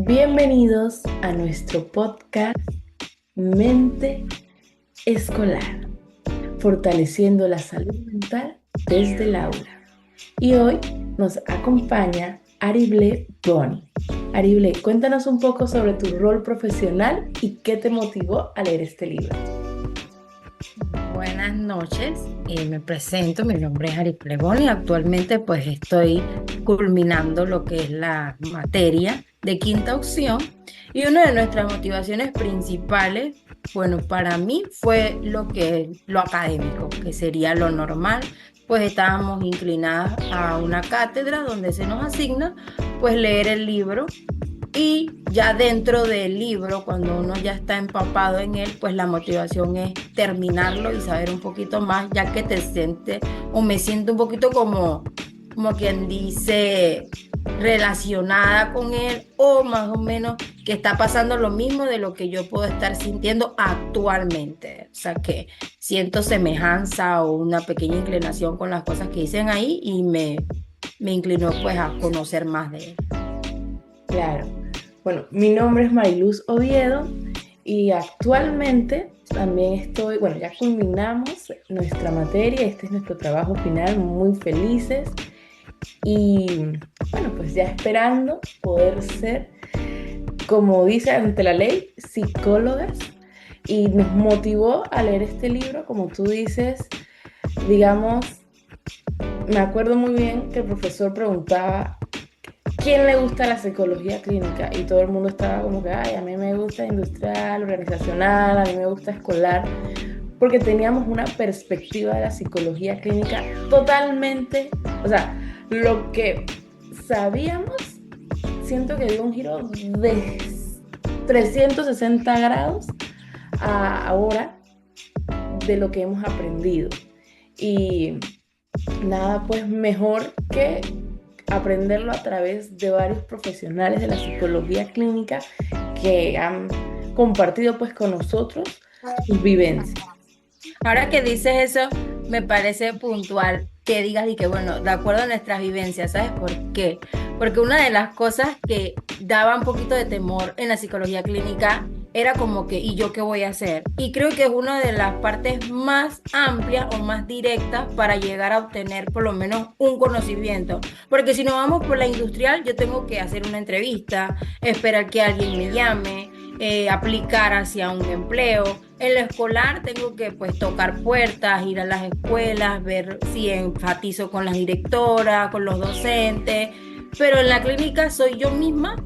Bienvenidos a nuestro podcast Mente Escolar, fortaleciendo la salud mental desde el aula. Y hoy nos acompaña Arible Boni. Arible, cuéntanos un poco sobre tu rol profesional y qué te motivó a leer este libro. Buenas noches, me presento, mi nombre es Arible Boni. Actualmente pues estoy culminando lo que es la materia de quinta opción y una de nuestras motivaciones principales, bueno, para mí fue lo académico, que sería lo normal, pues estábamos inclinadas a una cátedra donde se nos asigna pues leer el libro. Y ya dentro del libro, cuando uno ya está empapado en él, pues la motivación es terminarlo y saber un poquito más, ya que te sientes o me siento un poquito como quien dice, relacionada con él o más o menos que está pasando lo mismo de lo que yo puedo estar sintiendo actualmente. O sea que siento semejanza o una pequeña inclinación con las cosas que dicen ahí y me inclinó pues a conocer más de él. Claro. Bueno, mi nombre es Mariluz Oviedo y actualmente también ya culminamos nuestra materia, este es nuestro trabajo final, muy felices y bueno, pues ya esperando poder ser, como dice ante la ley, psicólogas y nos motivó a leer este libro, como tú dices, digamos, me acuerdo muy bien que el profesor preguntaba ¿quién le gusta la psicología clínica? Y todo el mundo estaba como que, ay, a mí me gusta industrial, organizacional, a mí me gusta escolar, porque teníamos una perspectiva de la psicología clínica totalmente, o sea, lo que sabíamos, siento que dio un giro de 360 grados a ahora de lo que hemos aprendido. Y nada, pues mejor que aprenderlo a través de varios profesionales de la psicología clínica que han compartido pues con nosotros sus vivencias. Ahora que dices eso, me parece puntual que digas y que, bueno, de acuerdo a nuestras vivencias, ¿sabes por qué? Porque una de las cosas que daba un poquito de temor en la psicología clínica era como que, ¿y yo qué voy a hacer? Y creo que es una de las partes más amplias o más directas para llegar a obtener por lo menos un conocimiento. Porque si nos vamos por la industrial, yo tengo que hacer una entrevista, esperar que alguien me llame, aplicar hacia un empleo. En lo escolar tengo que pues tocar puertas, ir a las escuelas, ver si enfatizo con las directoras, con los docentes, pero en la clínica soy yo misma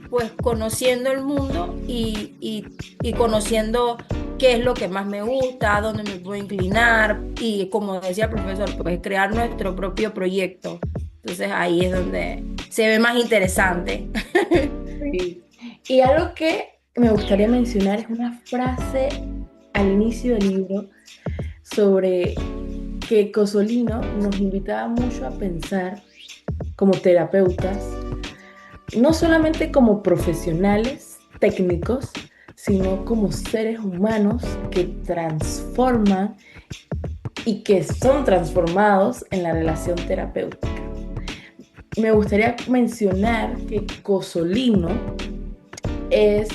pues conociendo el mundo y conociendo qué es lo que más me gusta, dónde me puedo inclinar y como decía el profesor, pues crear nuestro propio proyecto. Entonces ahí es donde se ve más interesante. Sí. Y algo que me gustaría mencionar es una frase al inicio del libro sobre que Cosolino nos invitaba mucho a pensar como terapeutas, no solamente como profesionales técnicos, sino como seres humanos que transforman y que son transformados en la relación terapéutica. Me gustaría mencionar que Cosolino es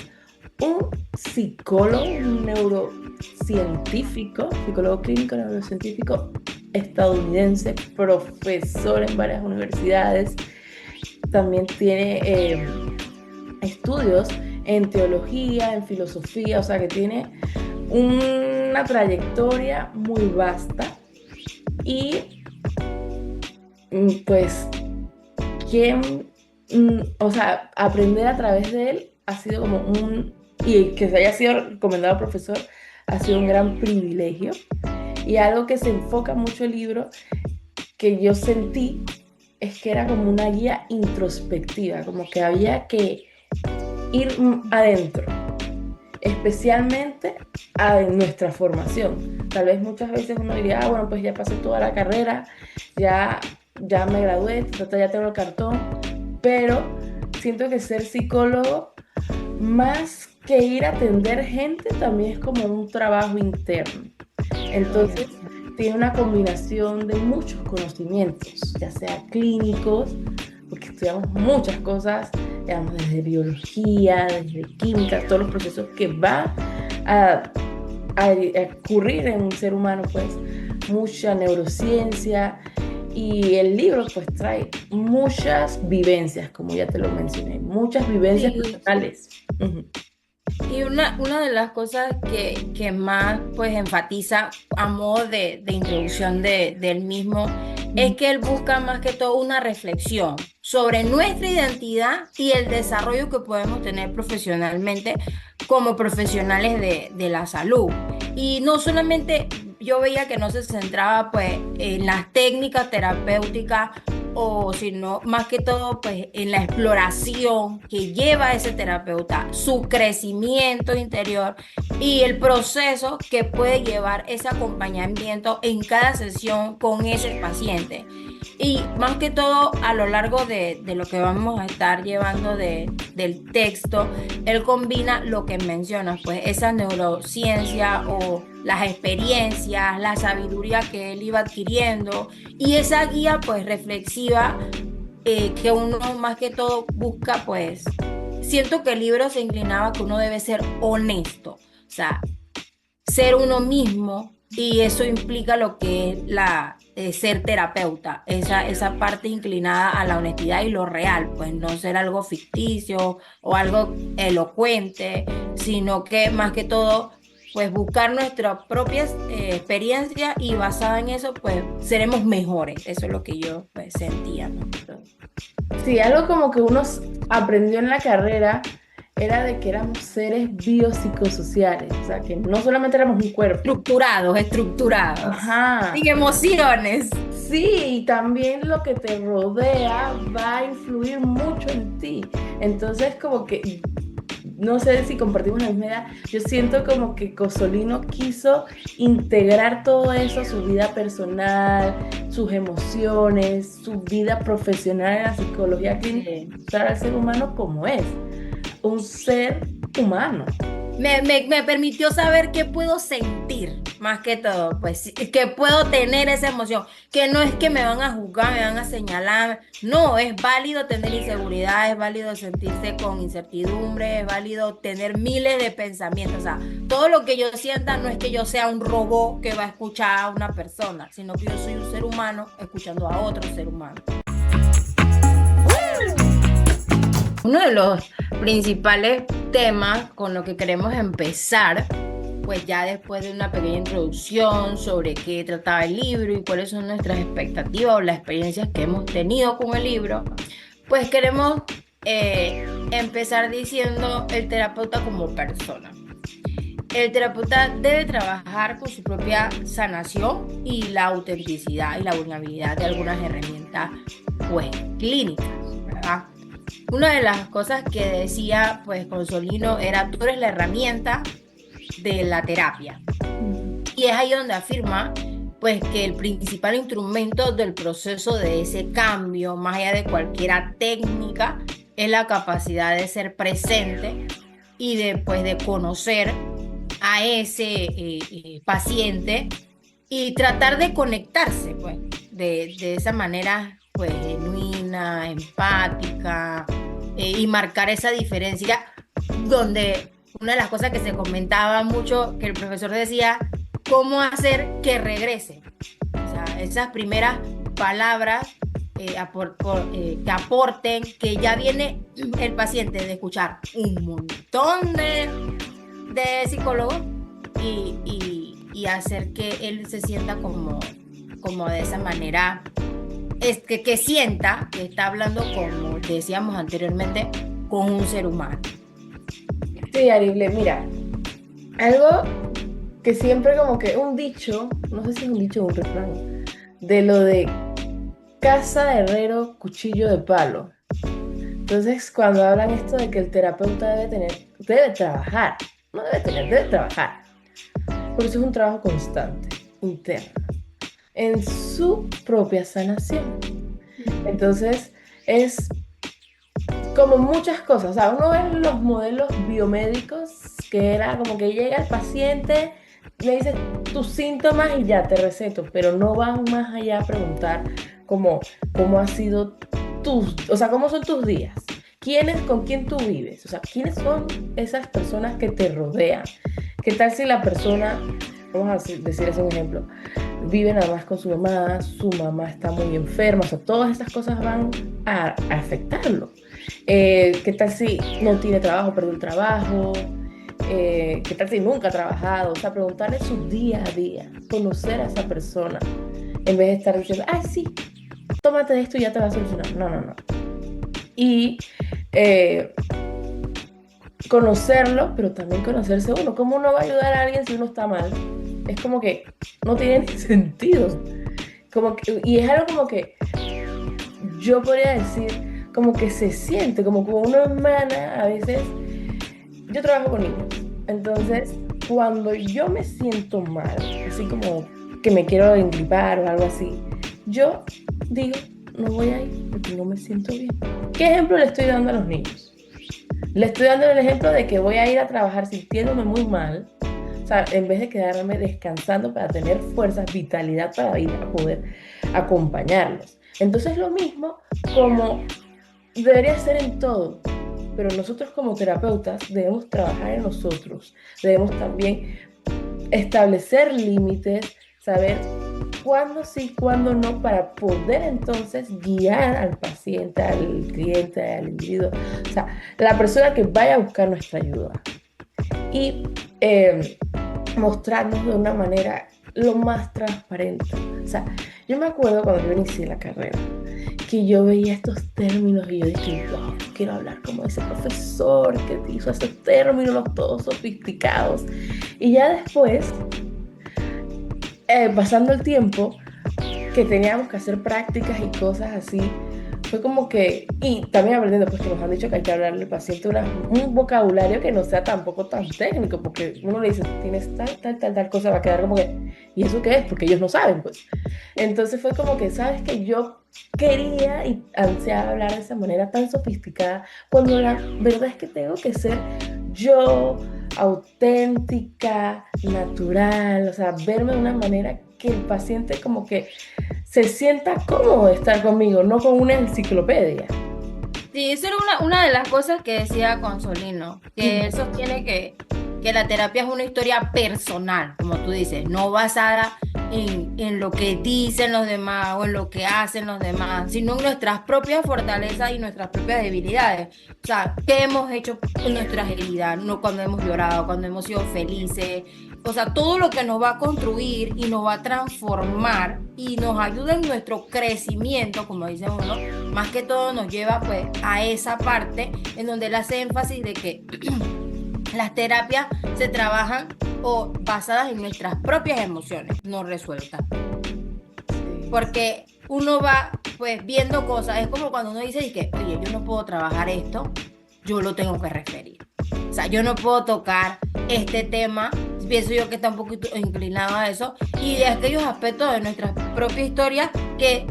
un psicólogo, un neurocientífico, psicólogo clínico, neurocientífico estadounidense, profesor en varias universidades. También tiene estudios en teología, en filosofía, o sea que tiene una trayectoria muy vasta y pues o sea, aprender a través de él ha sido como y que se haya sido recomendado profesor, ha sido un gran privilegio. Y algo que se enfoca mucho el libro, que yo sentí, es que era como una guía introspectiva, como que había que ir adentro, especialmente a nuestra formación. Tal vez muchas veces uno diría, bueno, pues ya pasé toda la carrera, ya me gradué, ya tengo el cartón, pero siento que ser psicólogo, más que ir a atender gente, también es como un trabajo interno. Entonces, tiene una combinación de muchos conocimientos, ya sea clínicos, porque estudiamos muchas cosas digamos, desde biología, desde química, todos los procesos que van a, a ocurrir en un ser humano, pues mucha neurociencia. Y el libro pues trae muchas vivencias, como ya te lo mencioné, muchas vivencias Sí, personales. Ujú. y una de las cosas que más pues enfatiza a modo de introducción del mismo es que él busca más que todo una reflexión sobre nuestra identidad y el desarrollo que podemos tener profesionalmente como profesionales de la salud. Y no solamente yo veía que no se centraba pues en las técnicas terapéuticas o sino más que todo pues en la exploración que lleva ese terapeuta, su crecimiento interior y el proceso que puede llevar ese acompañamiento en cada sesión con ese paciente. Y más que todo a lo largo de lo que vamos a estar llevando del texto, él combina lo que mencionas, pues esa neurociencia o las experiencias, la sabiduría que él iba adquiriendo y esa guía pues reflexiva que uno más que todo busca pues, siento que el libro se inclinaba a que uno debe ser honesto, o sea, ser uno mismo y eso implica lo que es ser terapeuta, esa parte inclinada a la honestidad y lo real, pues no ser algo ficticio o algo elocuente, sino que más que todo pues buscar nuestra propia experiencia y basada en eso pues seremos mejores, eso es lo que yo pues sentía, ¿no? Sí, algo como que uno aprendió en la carrera era de que éramos seres biopsicosociales, o sea, que no solamente éramos un cuerpo. Estructurados, estructurados, Ajá. sin emociones. Sí, y también lo que te rodea va a influir mucho en ti. Entonces, como que, no sé si compartimos la misma idea, yo siento como que Cosolino quiso integrar todo eso, su vida personal, sus emociones, su vida profesional en la psicología clínica, y mostrar al ser humano como es, un ser humano. Me permitió saber qué puedo sentir, más que todo, pues que puedo tener esa emoción, que no es que me van a juzgar, me van a señalar, no, es válido tener inseguridad, es válido sentirse con incertidumbre, es válido tener miles de pensamientos, o sea, todo lo que yo sienta no es que yo sea un robot que va a escuchar a una persona, sino que yo soy un ser humano escuchando a otro ser humano. Uno de los principales temas con lo que queremos empezar, pues ya después de una pequeña introducción sobre qué trataba el libro y cuáles son nuestras expectativas o las experiencias que hemos tenido con el libro, pues queremos empezar diciendo el terapeuta como persona. El terapeuta debe trabajar con su propia sanación y la autenticidad y la vulnerabilidad de algunas herramientas, pues, clínicas, ¿verdad? Una de las cosas que decía, pues, Consolino era, tú eres la herramienta de la terapia. Y es ahí donde afirma, pues, que el principal instrumento del proceso de ese cambio, más allá de cualquier técnica, es la capacidad de ser presente y de, pues, de conocer a ese paciente y tratar de conectarse, pues, de esa manera, pues, genuina, empática, y marcar esa diferencia, donde una de las cosas que se comentaba mucho, que el profesor decía, cómo hacer que regrese. O sea, esas primeras palabras que aporten, que ya viene el paciente de escuchar un montón de psicólogos y hacer que él se sienta como de esa manera, es que sienta que está hablando, como decíamos anteriormente, con un ser humano. Sí, Arible, mira, algo que siempre como que un dicho, no sé si es un dicho o un refrán, de lo de casa de herrero, cuchillo de palo. Entonces, cuando hablan esto de que el terapeuta debe trabajar, no debe tener, debe trabajar, porque eso es un trabajo constante, interno, en su propia sanación. Entonces, es como muchas cosas, o sea, uno ve los modelos biomédicos que era como que llega el paciente, le dice tus síntomas y ya te receto, pero no van más allá a preguntar cómo ha sido o sea, cómo son tus días, con quién tú vives, o sea, quiénes son esas personas que te rodean. ¿Qué tal si la persona, vamos a decir es un ejemplo, vive nada más con su mamá está muy enferma, o sea, todas esas cosas van a afectarlo. ¿Qué tal si no tiene trabajo, perdió el trabajo? ¿Qué tal si nunca ha trabajado? O sea, preguntarle su día a día, conocer a esa persona, en vez de estar diciendo, ay, sí, tómate esto y ya te va a solucionar. No, no, no. Y eh, conocerlo, pero también conocerse uno. ¿Cómo uno va a ayudar a alguien si uno está mal? Es como que no tiene ni sentido. Y es algo como que yo podría decir, como que se siente, como una hermana a veces. Yo trabajo con niños, entonces cuando yo me siento mal, así como que me quiero engripar o algo así, yo digo, no voy a ir porque no me siento bien. ¿Qué ejemplo le estoy dando a los niños? Le estoy dando el ejemplo de que voy a ir a trabajar sintiéndome muy mal, o sea, en vez de quedarme descansando para tener fuerzas, vitalidad para ir a poder acompañarlos. Entonces lo mismo como debería ser en todo, pero nosotros como terapeutas debemos trabajar en nosotros, debemos también establecer límites, saber cuándo sí, cuándo no, para poder entonces guiar al paciente, al cliente, al individuo, o sea, la persona que vaya a buscar nuestra ayuda y mostrarnos de una manera lo más transparente. O sea, yo me acuerdo cuando yo inicié la carrera, que yo veía estos términos y yo dije, wow, quiero hablar como ese profesor que hizo esos términos todos sofisticados. Y ya después, pasando el tiempo, que teníamos que hacer prácticas y cosas así, fue como que, y también aprendiendo, pues que nos han dicho que hay que hablarle al paciente un vocabulario que no sea tampoco tan técnico, porque uno le dice, tienes tal cosa, va a quedar como que, ¿y eso qué es? Porque ellos no saben, pues. Entonces fue como que, ¿sabes? Que yo quería y ansiaba hablar de esa manera tan sofisticada, cuando la verdad es que tengo que ser yo, auténtica, natural, o sea, verme de una manera que el paciente como que se sienta cómodo de estar conmigo, no con una enciclopedia. Sí, eso era una de las cosas que decía Consolino, que él sostiene que la terapia es una historia personal, como tú dices, no basada en lo que dicen los demás o en lo que hacen los demás, sino en nuestras propias fortalezas y nuestras propias debilidades. O sea, ¿qué hemos hecho con nuestras heridas? No, cuando hemos llorado, cuando hemos sido felices. O sea, todo lo que nos va a construir y nos va a transformar y nos ayuda en nuestro crecimiento, como dice uno, más que todo nos lleva pues a esa parte en donde él hace énfasis de que las terapias se trabajan o basadas en nuestras propias emociones, no resueltas. Porque uno va pues viendo cosas, es como cuando uno dice y que, oye, yo no puedo trabajar esto, yo lo tengo que referir. O sea, yo no puedo tocar este tema, pienso yo que está un poquito inclinado a eso, y de aquellos aspectos de nuestra propia historia que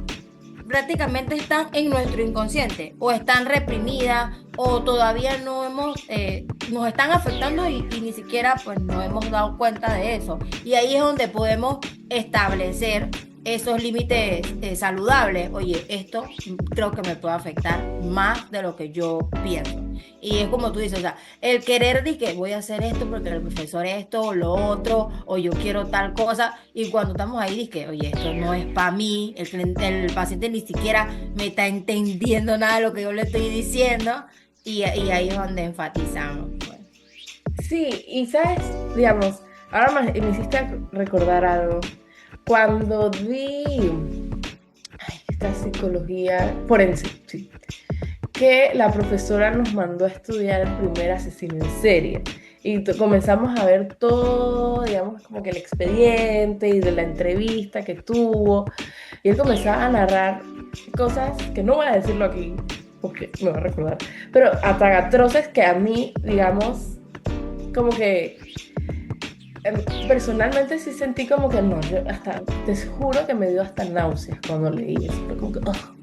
prácticamente están en nuestro inconsciente o están reprimidas o todavía no hemos, nos están afectando y ni siquiera pues nos hemos dado cuenta de eso. Y ahí es donde podemos establecer esos límites saludables. Oye, esto creo que me puede afectar más de lo que yo pienso. Y es como tú dices, o sea, el querer de que voy a hacer esto porque el profesor esto o lo otro, o yo quiero tal cosa, y cuando estamos ahí, dice que, oye, esto no es para mí, el paciente ni siquiera me está entendiendo nada de lo que yo le estoy diciendo, y ahí es donde enfatizamos, pues. Sí, y sabes, digamos, ahora me hiciste recordar algo. Cuando vi esta psicología forense, sí, que la profesora nos mandó a estudiar el primer asesino en serie. Y comenzamos a ver todo, digamos, como que el expediente y de la entrevista que tuvo. Y él comenzaba a narrar cosas que no voy a decirlo aquí, porque me va a recordar, pero hasta atroces que a mí, digamos, como que personalmente sí sentí como que no, yo hasta, te juro que me dio hasta náuseas cuando leí eso, fue como que, ugh.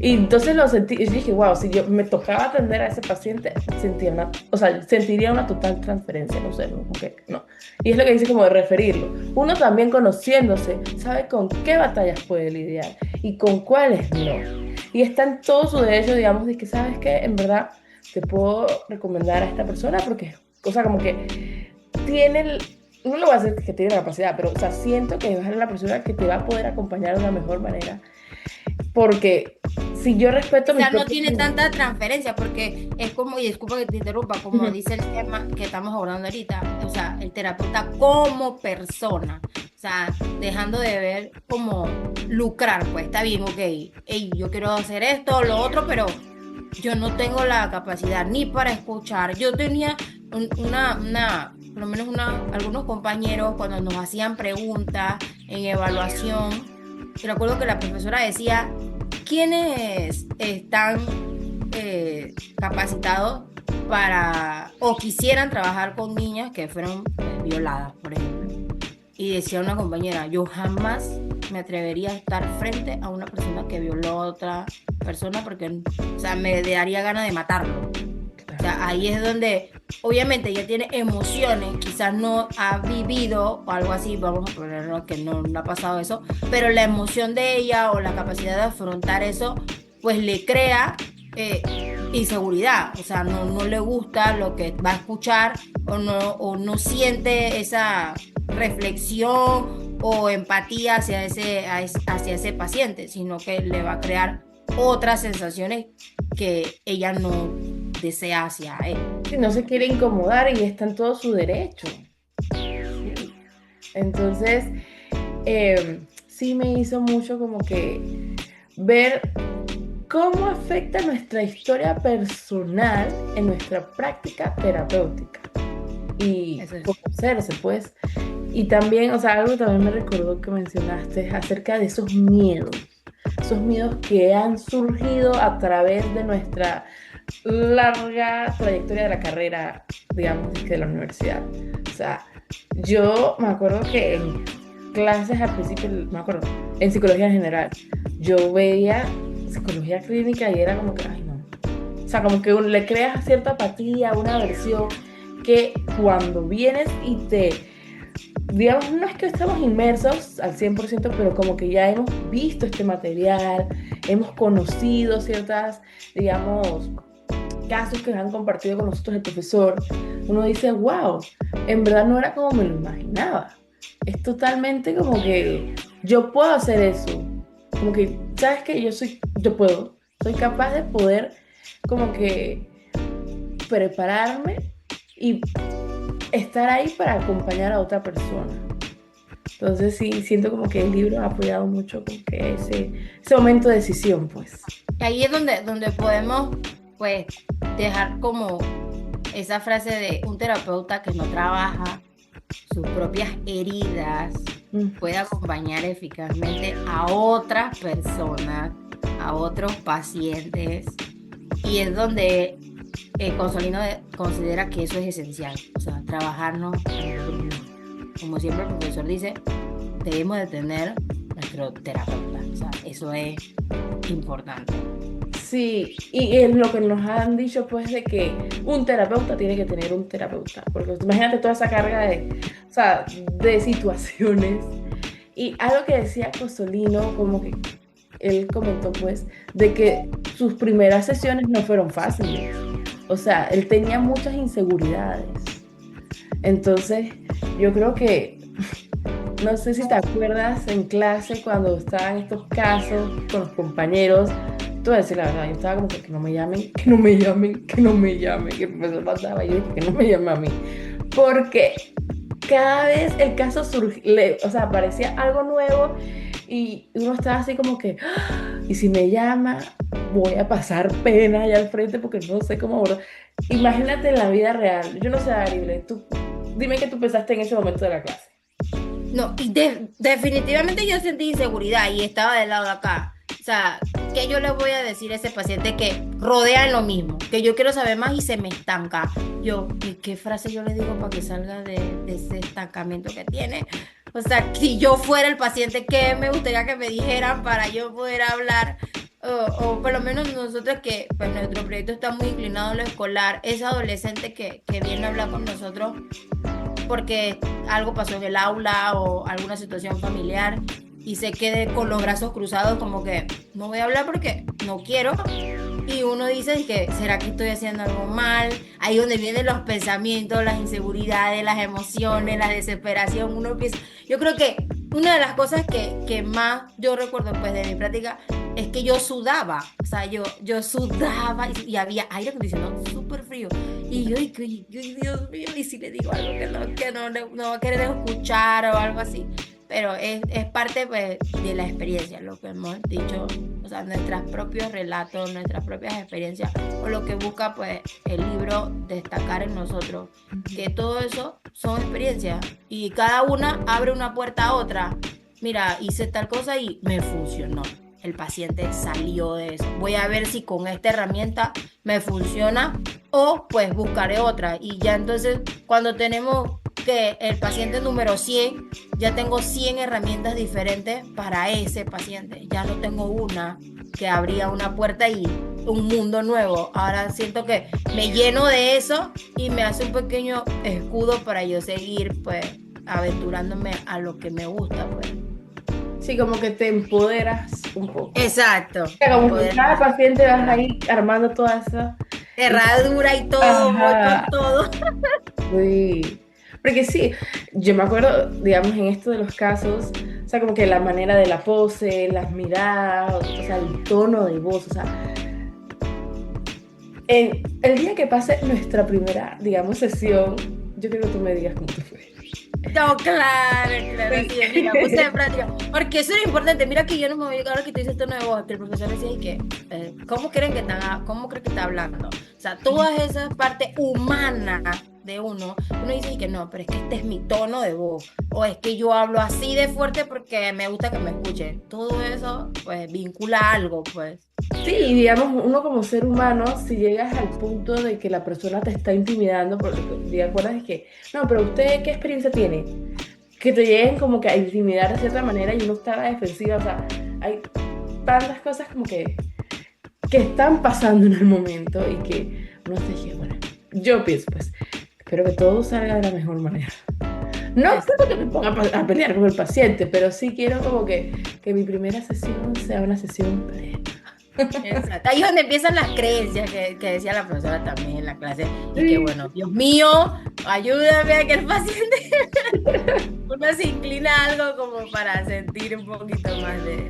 Y entonces lo sentí, y dije, wow, si yo me tocaba atender a ese paciente, sentía o sea, sentiría una total transferencia, no sé, como que no. Y es lo que dice como de referirlo. Uno también conociéndose, sabe con qué batallas puede lidiar y con cuáles no. y está en todo su derecho, digamos, de que, ¿sabes qué? En verdad, te puedo recomendar a esta persona porque, o sea, como que tiene, no lo voy a decir que tiene la capacidad, pero, o sea, siento que es la persona que te va a poder acompañar de una mejor manera, porque si yo respeto mis Quizás no propios tiene tanta límites. transferencia porque es como, y disculpa que te interrumpa, como Ujú. dice el tema que estamos abordando ahorita, o sea, el terapeuta como persona, o sea, dejando de ver como lucrar, pues está bien, ok, ey, yo quiero hacer esto, lo otro, pero yo no tengo la capacidad ni para escuchar. Yo tenía por lo menos algunos compañeros cuando nos hacían preguntas en evaluación, y recuerdo que la profesora decía, ¿quiénes están capacitados para o quisieran trabajar con niñas que fueron violadas, por ejemplo? Y decía una compañera, yo jamás me atrevería a estar frente a una persona que violó a otra persona porque, o sea, me daría ganas de matarlo. O Claro. sea, ahí es donde, obviamente, ella tiene emociones, quizás no ha vivido o algo así, vamos a ponerlo que no le ha pasado eso, pero la emoción de ella o la capacidad de afrontar eso, pues le crea inseguridad. O sea, no le gusta lo que va a escuchar o no siente esa reflexión o empatía hacia hacia ese paciente, sino que le va a crear otras sensaciones que ella no desea hacia él. Si no se quiere incomodar y está en todo su derecho. Sí. Entonces, sí me hizo mucho como que ver cómo afecta nuestra historia personal en nuestra práctica terapéutica y Eso es. conocerse, pues. Y también, o sea, algo también me recordó que mencionaste acerca de esos miedos que han surgido a través de nuestra larga trayectoria de la carrera, digamos, de la universidad. O sea, yo me acuerdo que en clases al principio, me acuerdo, en psicología en general, yo veía psicología clínica y era como que, ay no. O sea, como que le creas cierta apatía, una aversión que cuando vienes y te, digamos, no es que estamos inmersos al 100%, pero como que ya hemos visto este material, hemos conocido ciertas, digamos, casos que han compartido con nosotros el profesor, uno dice, wow, en verdad no era como me lo imaginaba. Es totalmente como que yo puedo hacer eso. Como que, ¿sabes qué? Yo puedo, soy capaz de poder como que prepararme y estar ahí para acompañar a otra persona. Entonces sí, siento como que el libro ha apoyado mucho con que ese momento de decisión, pues. Ahí es donde podemos, pues, dejar como esa frase de un terapeuta que no trabaja sus propias heridas Mm. puede acompañar eficazmente a otras personas, a otros pacientes, y es donde Consolino considera que eso es esencial, o sea, trabajarnos a nosotros mismos. Como siempre el profesor dice, debemos de tener nuestro terapeuta, o sea, eso es importante. Sí, y es lo que nos han dicho, pues, de que un terapeuta tiene que tener un terapeuta, porque imagínate toda esa carga de, o sea, de situaciones. Y algo que decía Cosolino, como que él comentó, pues, de que sus primeras sesiones no fueron fáciles. O sea, él tenía muchas inseguridades. Entonces, yo creo que, no sé si te acuerdas en clase cuando estaban estos casos con los compañeros, te voy a decir la verdad, yo estaba como que no me llamen, que no me llamen, que no me llamen, que el profesor pasaba y yo dije que no me llame a mí. Porque cada vez el caso surgía, o sea, aparecía algo nuevo y uno estaba así como que, "Ah, y si me llama, voy a pasar pena allá al frente porque no sé cómo abordar". Imagínate en la vida real, yo no sé, Ariel, tú, dime qué tú pensaste en ese momento de la clase. No, y definitivamente yo sentí inseguridad y estaba del lado de acá. O sea, ¿qué yo le voy a decir a ese paciente que rodea en lo mismo? Que yo quiero saber más y se me estanca. Yo, ¿qué frase yo le digo para que salga de ese estancamiento que tiene? O sea, si yo fuera el paciente, ¿qué me gustaría que me dijeran para yo poder hablar? O por lo menos nosotros que pues nuestro proyecto está muy inclinado a lo escolar, ese adolescente que viene a hablar con nosotros porque algo pasó en el aula o alguna situación familiar. y se quede con los brazos cruzados como que no voy a hablar porque no quiero. Y uno dice que, ¿será que estoy haciendo algo mal? Ahí donde vienen los pensamientos, las inseguridades, las emociones, la desesperación. Uno empieza... Yo creo que una de las cosas que más yo recuerdo pues de mi práctica es que yo sudaba. O sea, yo sudaba y había aire acondicionado súper frío. Y Dios mío, y si le digo algo que no va a querer escuchar o algo así. Pero es parte pues, de la experiencia, lo que hemos dicho, o sea, nuestros propios relatos, nuestras propias experiencias, o lo que busca pues el libro destacar en nosotros, que todo eso son experiencias y cada una abre una puerta a otra. Mira, hice tal cosa y me funcionó. El paciente salió de eso. Voy a ver si con esta herramienta me funciona o pues buscaré otra. Y ya entonces cuando tenemos que el paciente número 100 ya tengo 100 herramientas diferentes para ese paciente. Ya no tengo una que abría una puerta y un mundo nuevo. Ahora siento que me lleno de eso y me hace un pequeño escudo para yo seguir pues aventurándome a lo que me gusta pues. Sí, como que te empoderas un poco. Exacto. O sea, como que cada paciente vas ahí armando toda esa herradura y todo, voy con todo. Sí. Porque sí, yo me acuerdo, digamos, en esto de los casos, o sea, como que la manera de la pose, las miradas, o sea, el tono de voz, o sea, el día que pase nuestra primera, digamos, sesión, yo quiero que tú me digas cómo te fue. No, claro, sí, mira, puse de práctica. Porque eso es importante. Mira que yo no me voy, ahora que tú dices tono de voz, que el profesor decía y que, ¿cómo creen que cómo creen que está hablando? O sea, todas esas partes humanas de uno dice y que no, pero es que este es mi tono de voz, o es que yo hablo así de fuerte porque me gusta que me escuchen. Todo eso, pues, vincula algo, pues. Sí, y digamos, uno como ser humano, si llegas al punto de que la persona te está intimidando, porque te acuerdas de que, no, pero usted, ¿qué experiencia tiene? Que te lleguen como que a intimidar de cierta manera y uno está a la defensiva, o sea, hay tantas cosas como que están pasando en el momento y que uno se dice, bueno, yo pienso, pues, espero que todo salga de la mejor manera. No creo que me ponga a pelear con el paciente, pero sí quiero como que mi primera sesión sea una sesión plena. Exacto. Ahí es donde empiezan las creencias que decía la profesora también en la clase. Y que bueno, Dios mío, ayúdame a que el paciente uno se inclina a algo como para sentir un poquito más de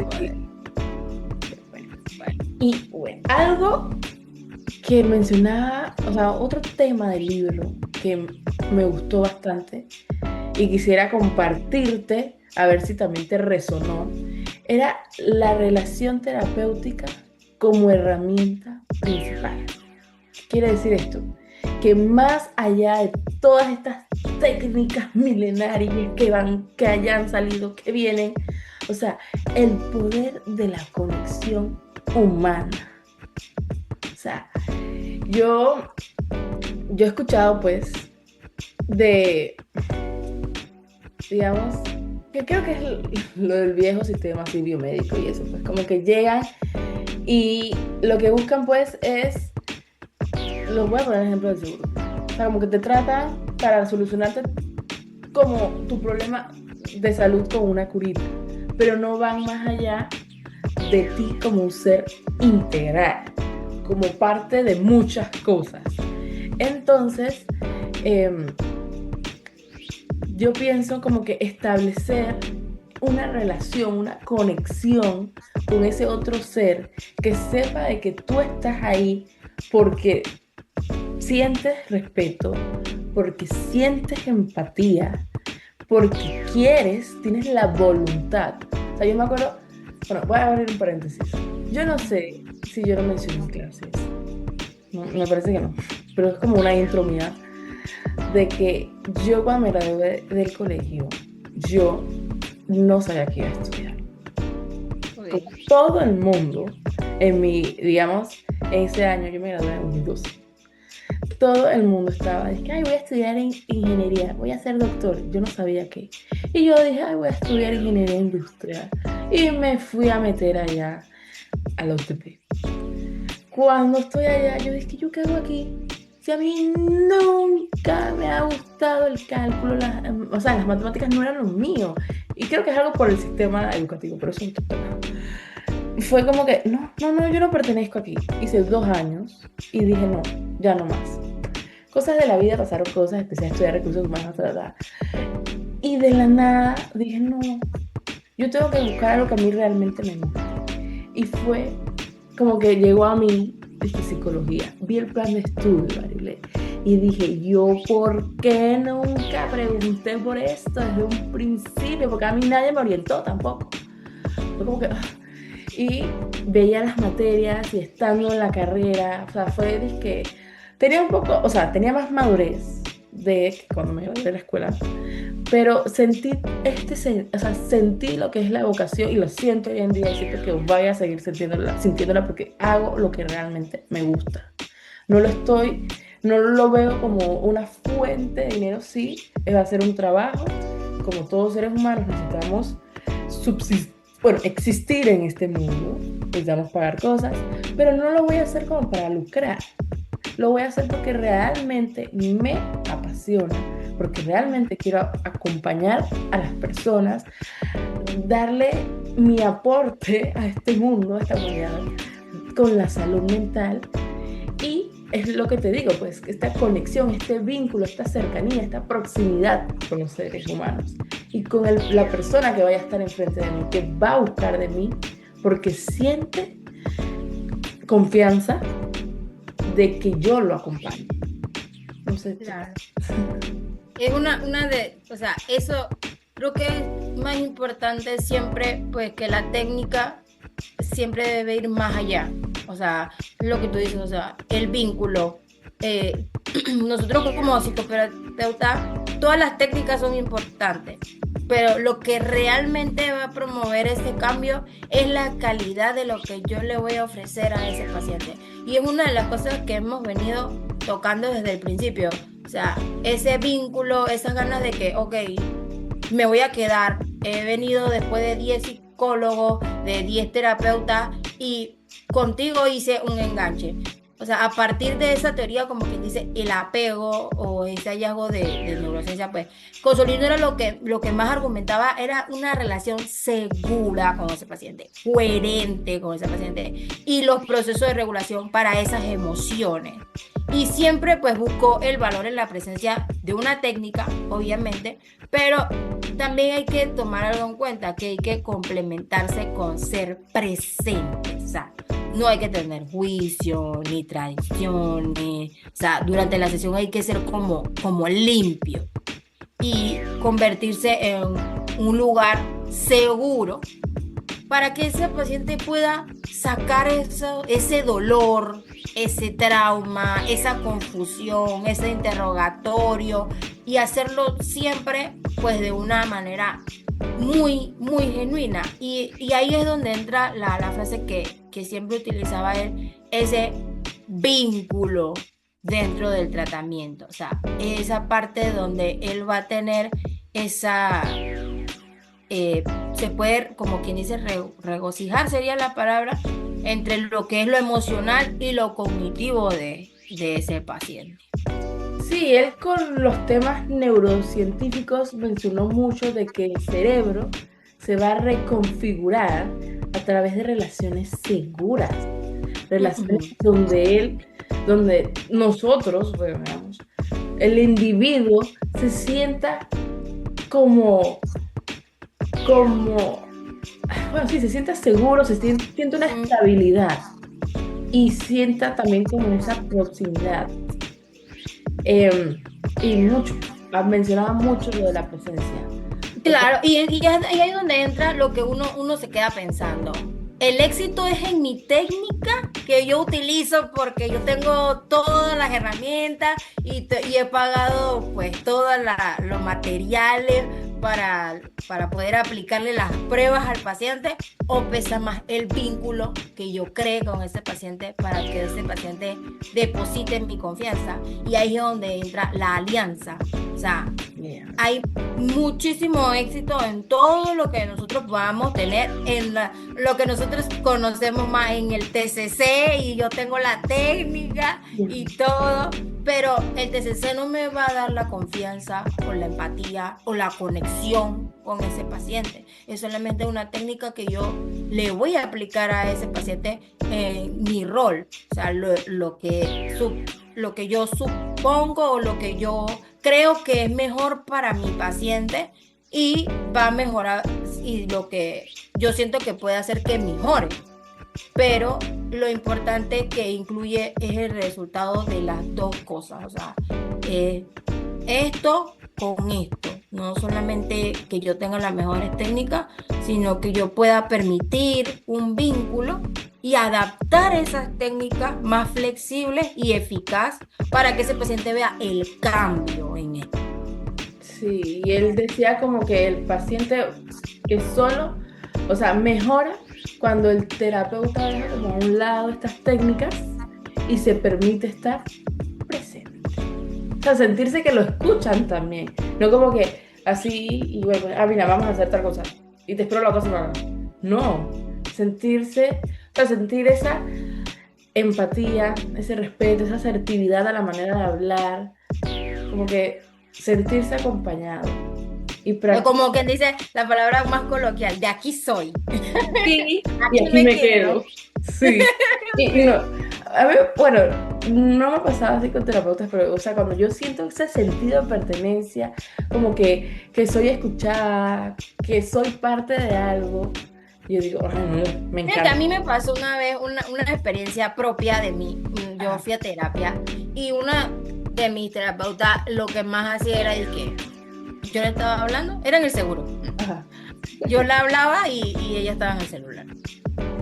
poder. Bueno. Y bueno, algo que mencionaba, o sea, otro tema del libro que me gustó bastante y quisiera compartirte, a ver si también te resonó, era la relación terapéutica como herramienta principal. ¿Qué quiere decir esto? Que más allá de todas estas técnicas milenarias que hayan salido, que vienen, o sea, el poder de la conexión humana. O sea, yo he escuchado pues digamos, que creo que es lo del viejo sistema así biomédico y eso, pues como que llegan y lo que buscan pues es, los voy a poner ejemplo del seguro, o sea, como que te tratan para solucionarte como tu problema de salud con una curita, pero no van más allá de ti como un ser integral, como parte de muchas cosas. Entonces, yo pienso como que establecer una relación, una conexión con ese otro ser que sepa de que tú estás ahí porque sientes respeto, porque sientes empatía, porque tienes la voluntad. O sea, yo me acuerdo, bueno, voy a abrir un paréntesis. Yo no sé si yo lo mencioné en clases, no, me parece que no, pero es como una intro mía, de que yo cuando me gradué del colegio, yo no sabía qué iba a estudiar. Como todo el mundo, digamos, ese año, yo me gradué en 2012, todo el mundo estaba, dije, ay, voy a estudiar ingeniería, voy a ser doctor, yo no sabía qué. Y yo dije, ay, voy a estudiar ingeniería industrial. Y me fui a meter allá a la UTP. Cuando estoy allá, yo dije, ¿yo qué hago aquí? Si a mí nunca me ha gustado el cálculo, o sea, las matemáticas no eran lo mío. Y creo que es algo por el sistema educativo, pero eso es un tema. Y fue como que, no, no, no, yo no pertenezco aquí. Hice 2 años y dije, no, ya no más. Cosas de la vida, pasaron cosas, empecé a estudiar recursos humanos, ta, ta, ta. Y de la nada dije, no, yo tengo que buscar algo que a mí realmente me gusta. Y fue como que llegó a mí, dije, psicología. Vi el plan de estudio, Marile, y dije, yo, ¿por qué nunca pregunté por esto desde un principio? Porque a mí nadie me orientó tampoco. Fue como que... Y veía las materias y estando en la carrera, o sea, fue que tenía un poco, o sea, tenía más madurez de que cuando me iba de la escuela, pero sentí o sea, sentí lo que es la vocación y lo siento hoy en día y siento que voy a seguir sintiéndola porque hago lo que realmente me gusta. No lo estoy, no lo veo como una fuente de dinero, sí, va a ser un trabajo, como todos seres humanos necesitamos subsistir, bueno, existir en este mundo, necesitamos pagar cosas, pero no lo voy a hacer como para lucrar, lo voy a hacer porque realmente me apasiona, porque realmente quiero acompañar a las personas, darle mi aporte a este mundo, a esta humanidad, con la salud mental. Y es lo que te digo, pues, esta conexión, este vínculo, esta cercanía, esta proximidad con los seres humanos y con la persona que vaya a estar enfrente de mí, que va a buscar de mí, porque siente confianza de que yo lo acompañe. No sé. Claro. Es una de, o sea, eso creo que es más importante siempre, pues que la técnica siempre debe ir más allá. O sea, lo que tú dices, o sea, el vínculo. Nosotros como psicoterapeuta, todas las técnicas son importantes, pero lo que realmente va a promover ese cambio es la calidad de lo que yo le voy a ofrecer a ese paciente. Y es una de las cosas que hemos venido tocando desde el principio. O sea, ese vínculo, esas ganas de que, ok, me voy a quedar. He venido después de 10 psicólogos, de 10 terapeutas y contigo hice un enganche. O sea, a partir de esa teoría, como quien dice, el apego o ese hallazgo de neurociencia, pues, Consolino era lo que más argumentaba, era una relación segura con ese paciente, coherente con ese paciente y los procesos de regulación para esas emociones. Y siempre, pues, buscó el valor en la presencia de una técnica, obviamente, pero también hay que tomar algo en cuenta, que hay que complementarse con ser presente, o sea, no hay que tener juicio ni tradiciones, o sea, durante la sesión hay que ser como limpio y convertirse en un lugar seguro para que ese paciente pueda sacar ese dolor, ese trauma, esa confusión, ese interrogatorio y hacerlo siempre pues de una manera muy, muy genuina. Y ahí es donde entra la frase que siempre utilizaba él, ese vínculo dentro del tratamiento. O sea, esa parte donde él va a tener esa... se puede, como quien dice, regocijar sería la palabra, entre lo que es lo emocional y lo cognitivo de ese paciente. Sí, él con los temas neurocientíficos mencionó mucho de que el cerebro se va a reconfigurar a través de relaciones seguras, relaciones donde nosotros, bueno, digamos, el individuo se sienta bueno, sí, se sienta seguro, siente una estabilidad y sienta también como esa proximidad. Y mencionaba mucho lo de la presencia. Claro, y ahí es donde entra lo que uno se queda pensando. El éxito es en mi técnica que yo utilizo porque yo tengo todas las herramientas y he pagado pues todos los materiales para poder aplicarle las pruebas al paciente, o pesa más el vínculo que yo cree con ese paciente para que ese paciente deposite en mi confianza. Y ahí es donde entra la alianza. O sea, Yeah. hay muchísimo éxito en todo lo que nosotros podamos tener, lo que nosotros conocemos más en el TCC, y yo tengo la técnica y todo, pero el TCC no me va a dar la confianza o la empatía o la conexión con ese paciente. Es solamente una técnica que yo le voy a aplicar a ese paciente en mi rol, o sea, lo que yo supongo o lo que yo creo que es mejor para mi paciente, y va a mejorar, y lo que yo siento que puede hacer que mejore. Pero lo importante que incluye es el resultado de las dos cosas, o sea, esto con esto, no solamente que yo tenga las mejores técnicas, sino que yo pueda permitir un vínculo y adaptar esas técnicas más flexibles y eficaz para que ese paciente vea el cambio en él. Sí, y él decía como que el paciente que solo, o sea, mejora cuando el terapeuta deja como a un lado estas técnicas y se permite estar presente. O sea, sentirse que lo escuchan también. No como que así, y bueno, mira, vamos a hacer tal cosa. Y te espero la otra semana. No, sentirse, o sea, sentir esa empatía, ese respeto, esa asertividad a la manera de hablar, como que sentirse acompañado. Y O como quien dice la palabra más coloquial, de aquí soy. sí, y Aquí aquí me quedo. quedo. Sí. Y no, a mí, bueno, no me ha pasado así con terapeutas, pero, o sea, cuando yo siento ese sentido de pertenencia, como que soy escuchada, que soy parte de algo, yo digo, ay, no, me Fíjate, a encanta. mí me pasó una vez una experiencia propia de mí. Yo Ajá, fui a terapia y una de mis terapeutas lo que más hacía era el que yo le estaba hablando, era en el seguro. ajá. Yo le hablaba y ella estaba en el celular.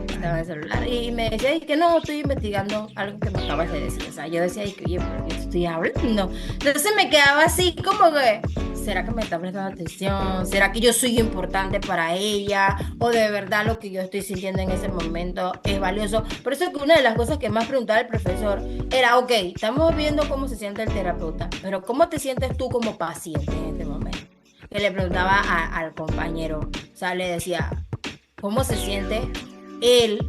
Estaba en el celular y me decía "Y que no, estoy investigando algo que me acabas de decir". O sea, yo decía, "Y que, oye, pero yo te estoy hablando". Entonces me quedaba así como que, ¿será que me está prestando atención? ¿Será que yo soy importante para ella? ¿O de verdad lo que yo estoy sintiendo en ese momento es valioso? Por eso es que una de las cosas que más preguntaba el profesor era, ok, estamos viendo cómo se siente el terapeuta, pero ¿cómo te sientes tú como paciente en este momento? Que le preguntaba al compañero, o sea, le decía, ¿cómo se siente él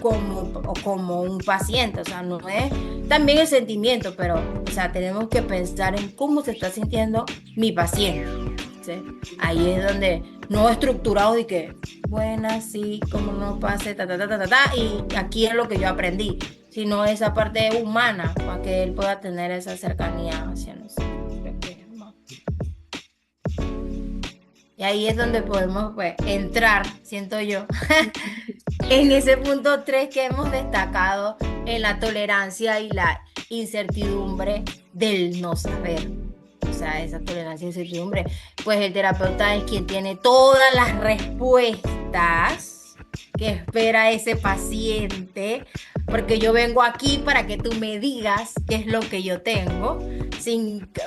como un paciente? O sea, no es también el sentimiento, pero, o sea, tenemos que pensar en cómo se está sintiendo mi paciente, ¿sí? Ahí es donde no estructurado de que, buenas, sí, como no pase, ta, ta, ta, ta, ta, ta, y aquí es lo que yo aprendí, sino esa parte humana, para que él pueda tener esa cercanía hacia nosotros. Creo que es más. Y ahí es donde podemos, pues, entrar, siento yo, en ese punto 3 que hemos destacado, en la tolerancia y la incertidumbre del no saber. O sea, esa tolerancia e incertidumbre, pues el terapeuta es quien tiene todas las respuestas que espera ese paciente, porque yo vengo aquí para que tú me digas qué es lo que yo tengo,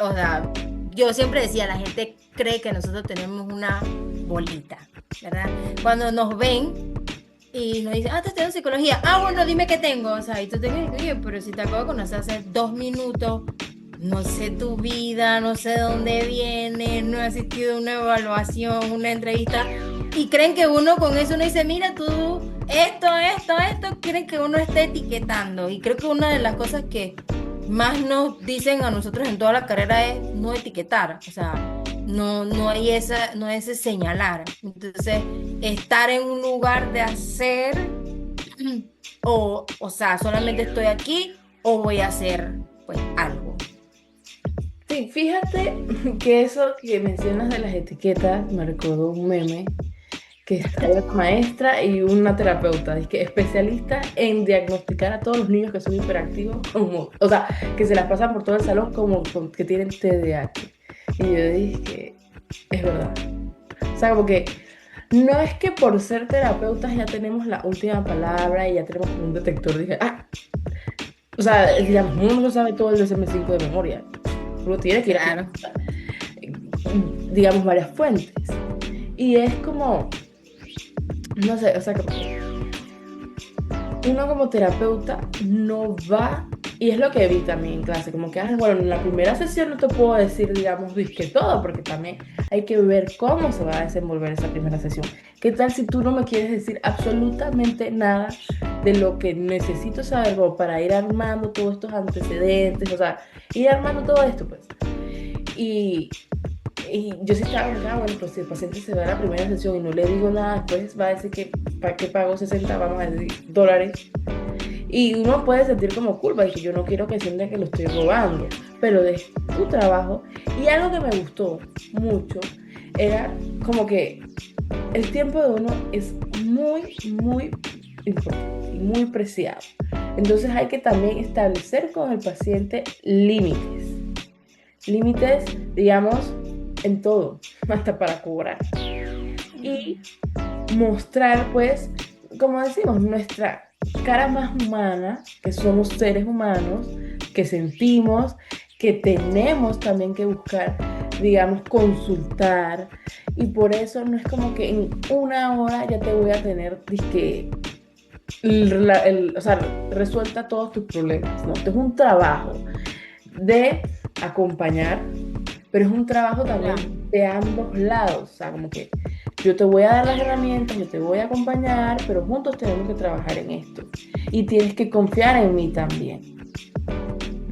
o sea, yo siempre decía, la gente cree que nosotros tenemos una bolita, ¿verdad? Cuando nos ven y nos dicen, te estudio psicología, bueno, dime qué tengo, o sea, y tú te dices, oye, pero si te acabo de conocer hace 2 minutos, no sé tu vida, no sé de dónde vienes, no he asistido a una evaluación, una entrevista, y creen que uno con eso uno dice, mira tú, esto, creen que uno esté etiquetando, y creo que una de las cosas que más nos dicen a nosotros en toda la carrera es no etiquetar, o sea, no hay no ese señalar. Entonces, estar en un lugar de hacer, o sea, solamente estoy aquí o voy a hacer pues algo. Sí, fíjate que eso que mencionas de las etiquetas me recordó un meme que está una maestra y una terapeuta, es que especialista en diagnosticar a todos los niños que son hiperactivos, como, o sea, que se las pasan por todo el salón como que tienen TDAH. Y yo dije, es verdad. O sea, como que no es que por ser terapeutas ya tenemos la última palabra y ya tenemos un detector. Dije, o sea, digamos, uno no sabe todo el DSM-5 de memoria. Uno tiene que ir a, Claro. digamos, varias fuentes. Y es como, no sé, o sea, que uno como terapeuta no va Y es lo que vi también en clase, como que, bueno, en la primera sesión no te puedo decir, digamos, que todo, porque también hay que ver cómo se va a desenvolver esa primera sesión. ¿Qué tal si tú no me quieres decir absolutamente nada de lo que necesito saber como para ir armando todos estos antecedentes, o sea, ir armando todo esto, pues? Y, y yo sí estaba como, bueno, pues si el paciente se va a la primera sesión y no le digo nada, después va a decir que, ¿para qué pago 60, vamos a decir, dólares? Y uno puede sentir como culpa y que yo no quiero que sienta que lo estoy robando, pero es tu trabajo. Y algo que me gustó mucho era como que el tiempo de uno es muy, muy importante y muy preciado. Entonces hay que también establecer con el paciente límites. Límites, digamos, en todo, hasta para cobrar. Y mostrar, pues, como decimos, nuestra cara más humana, que somos seres humanos, que sentimos, que tenemos también que buscar, digamos, consultar. Y por eso no es como que en una hora ya te voy a tener, dizque, o sea, resuelta todos tus problemas, ¿no? Esto es un trabajo de acompañar, pero es un trabajo Claro. también de ambos lados, o sea, como que yo te voy a dar las herramientas, yo te voy a acompañar, pero juntos tenemos que trabajar en esto. Y tienes que confiar en mí también.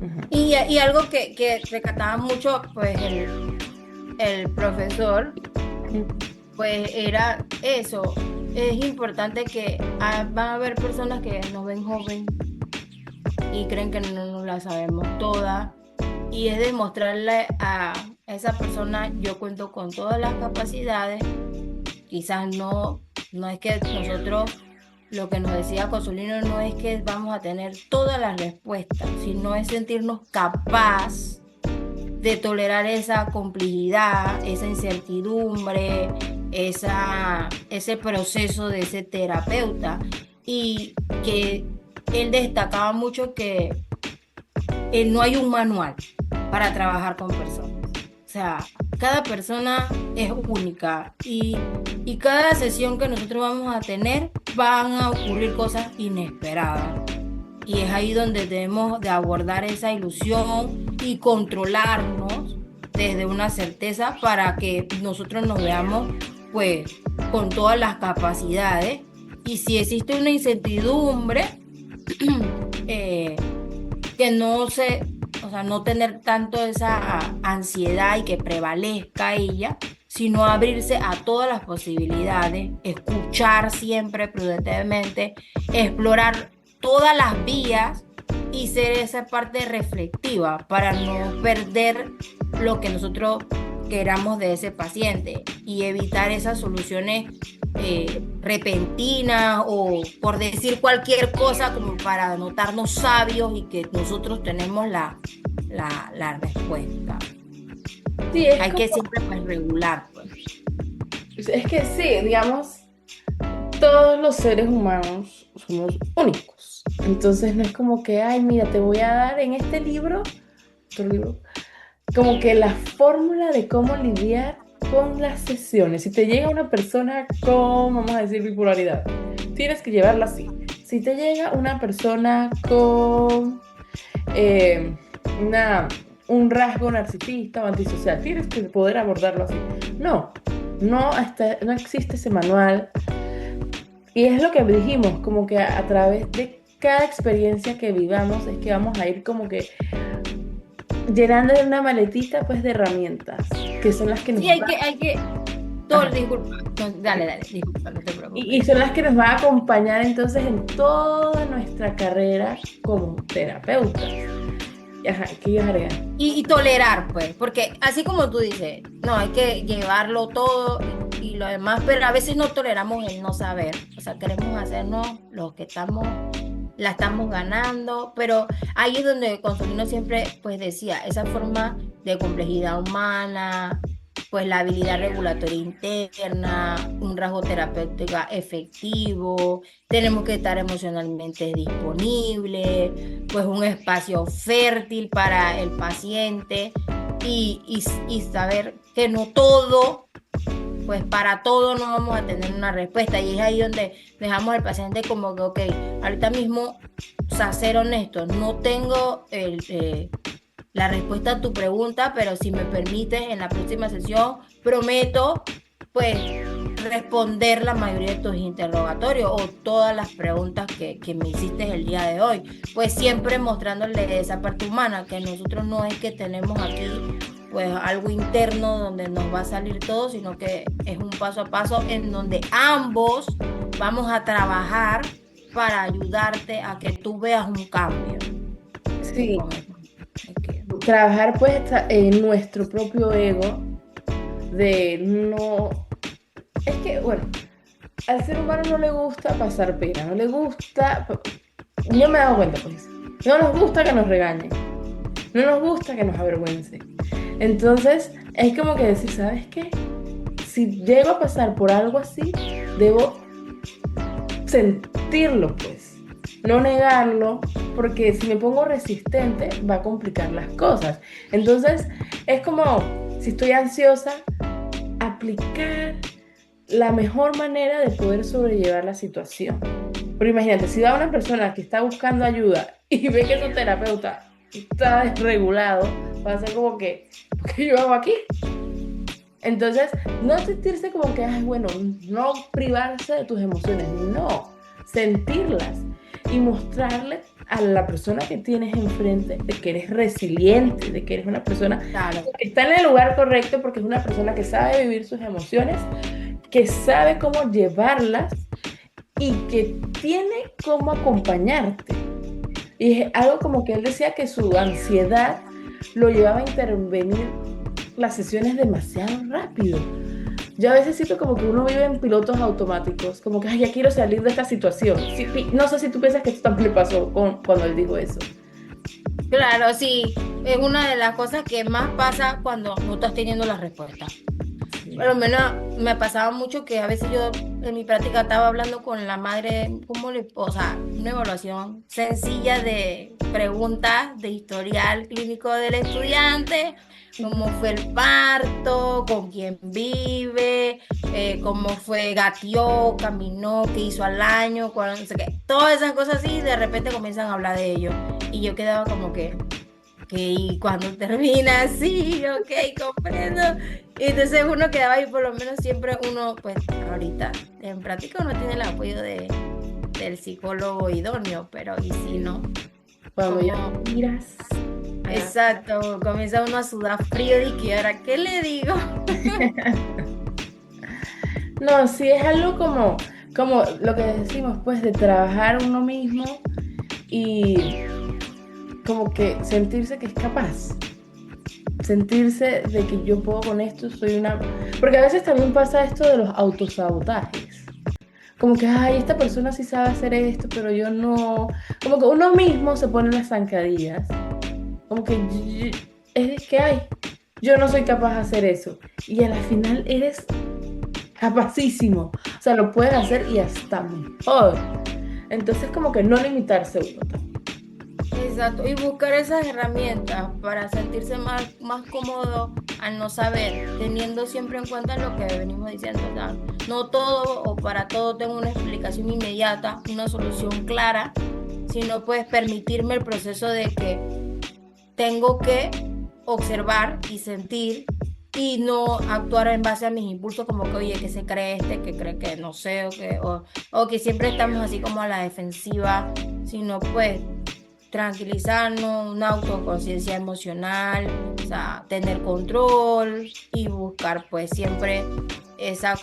Ujú. Y algo que recataba mucho, pues el profesor, pues era eso. Es importante que van a haber personas que nos ven joven y creen que no nos la sabemos toda. Y es demostrarle a esa persona, yo cuento con todas las capacidades. Quizás no es que nosotros, lo que nos decía Consolino, no es que vamos a tener todas las respuestas, sino es sentirnos capaz de tolerar esa complejidad, esa incertidumbre, ese proceso de ese terapeuta. Y que él destacaba mucho que no hay un manual para trabajar con personas. O sea, cada persona es única y cada sesión que nosotros vamos a tener van a ocurrir cosas inesperadas. Y es ahí donde debemos de abordar esa ilusión y controlarnos desde una certeza para que nosotros nos veamos pues con todas las capacidades. Y si existe una incertidumbre, eh, que no se, o sea, no tener tanto esa ansiedad y que prevalezca ella, sino abrirse a todas las posibilidades, escuchar siempre prudentemente, explorar todas las vías y ser esa parte reflexiva para no perder lo que nosotros queramos de ese paciente y evitar esas soluciones repentinas o por decir cualquier cosa como para notarnos sabios y que nosotros tenemos la respuesta. Sí, es Hay que como, siempre pues, regular, pues. es que sí, digamos, todos los seres humanos somos únicos. Entonces no es como que, ay, mira, te voy a dar en este libro, otro libro, como que la fórmula de cómo lidiar con las sesiones. Si te llega una persona con, vamos a decir, bipolaridad, tienes que llevarla así. Si te llega una persona con eh, una, un rasgo narcisista o antisocial, tienes que poder abordarlo así. No, no existe ese manual. Y es lo que dijimos, como que a través de cada experiencia que vivamos es que vamos a ir como que llenando de una maletita pues de herramientas, que son las que nos Sí, van, todo, ajá, disculpa, no, dale, disculpa, no te y preocupes. son las que nos van a acompañar entonces en toda nuestra carrera como terapeutas. Ajá, ¿qué ibas a agregar? Y tolerar, pues, porque así como tú dices, no, hay que llevarlo todo y lo demás, pero a veces no toleramos el no saber. O sea, queremos hacernos los que la estamos ganando, pero ahí es donde Consolino siempre, pues, decía, esa forma de complejidad humana, pues la habilidad regulatoria interna, un rasgo terapéutico efectivo, tenemos que estar emocionalmente disponibles, pues un espacio fértil para el paciente y saber que no todo, pues para todo no vamos a tener una respuesta. Y es ahí donde dejamos al paciente como que, ok, ahorita mismo o sea, ser honesto, no tengo la respuesta a tu pregunta, pero si me permites, en la próxima sesión prometo, pues, responder la mayoría de tus interrogatorios o todas las preguntas que me hiciste el día de hoy. Pues siempre mostrándole esa parte humana, que nosotros no es que tenemos aquí, pues, algo interno donde nos va a salir todo, sino que es un paso a paso en donde ambos vamos a trabajar para ayudarte a que tú veas un cambio. Sí, Ok. trabajar pues en nuestro propio ego, de no... Es que, bueno, al ser humano no le gusta pasar pena, no le gusta... Yo me he dado cuenta pues, no nos gusta que nos regañen, no nos gusta que nos avergüencen. Entonces, es como que decir, ¿sabes qué? Si llego a pasar por algo así, debo sentirlo, pues, no negarlo, porque si me pongo resistente va a complicar las cosas. Entonces, es como si estoy ansiosa, aplicar la mejor manera de poder sobrellevar la situación. Pero imagínate, si va una persona que está buscando ayuda y ve que su terapeuta está desregulado, va a ser como que, ¿qué yo hago aquí? Entonces, no sentirse como que, ay, bueno, no privarse de tus emociones, no, sentirlas y mostrarle a la persona que tienes enfrente de que eres resiliente, de que eres una persona Claro, que está en el lugar correcto porque es una persona que sabe vivir sus emociones, que sabe cómo llevarlas y que tiene cómo acompañarte. Y es algo como que él decía que su ansiedad lo llevaba a intervenir las sesiones demasiado rápido. Yo a veces siento como que uno vive en pilotos automáticos, como que, ay, ya quiero salir de esta situación. Sí, no sé si tú piensas que esto también le pasó cuando él dijo eso. claro, sí, es una de las cosas que más pasa cuando no estás teniendo la respuesta. Sí. Por lo menos me pasaba mucho que a veces yo en mi práctica estaba hablando con la madre, o sea, una evaluación sencilla de preguntas de historial clínico del estudiante, cómo fue el parto, con quién vive, cómo fue, gateó, caminó, qué hizo al año, no sé qué. Todas esas cosas así, de repente comienzan a hablar de ello. Y yo quedaba como que... Y cuando termina, sí, ok, comprendo. Y entonces uno quedaba ahí, por lo menos siempre uno, pues ahorita en práctica uno tiene el apoyo del psicólogo idóneo, pero y si no, Cuando ya como, miras. exacto, comienza uno a sudar frío y que ahora, ¿qué le digo? No, sí es algo como lo que decimos, pues, de trabajar uno mismo y como que sentirse que es capaz. Sentirse de que yo puedo con esto, soy una... Porque a veces también pasa esto de los autosabotajes. Como que, ay, esta persona sí sabe hacer esto, pero yo no. Como que uno mismo se pone las zancadillas. Como que es que, ay, yo no soy capaz de hacer eso. Y a la final eres capacísimo. O sea, lo puedes hacer y hasta mejor. Entonces, como que no limitarse uno también. Exacto, y buscar esas herramientas para sentirse más cómodo al no saber, teniendo siempre en cuenta lo que venimos diciendo, ¿no? No todo o para todo tengo una explicación inmediata, una solución clara, sino pues permitirme el proceso de que tengo que observar y sentir y no actuar en base a mis impulsos como que, oye, que se cree este, que cree que no sé, o que siempre estamos así como a la defensiva, sino pues tranquilizarnos, una autoconciencia emocional, o sea, tener control y buscar pues siempre esa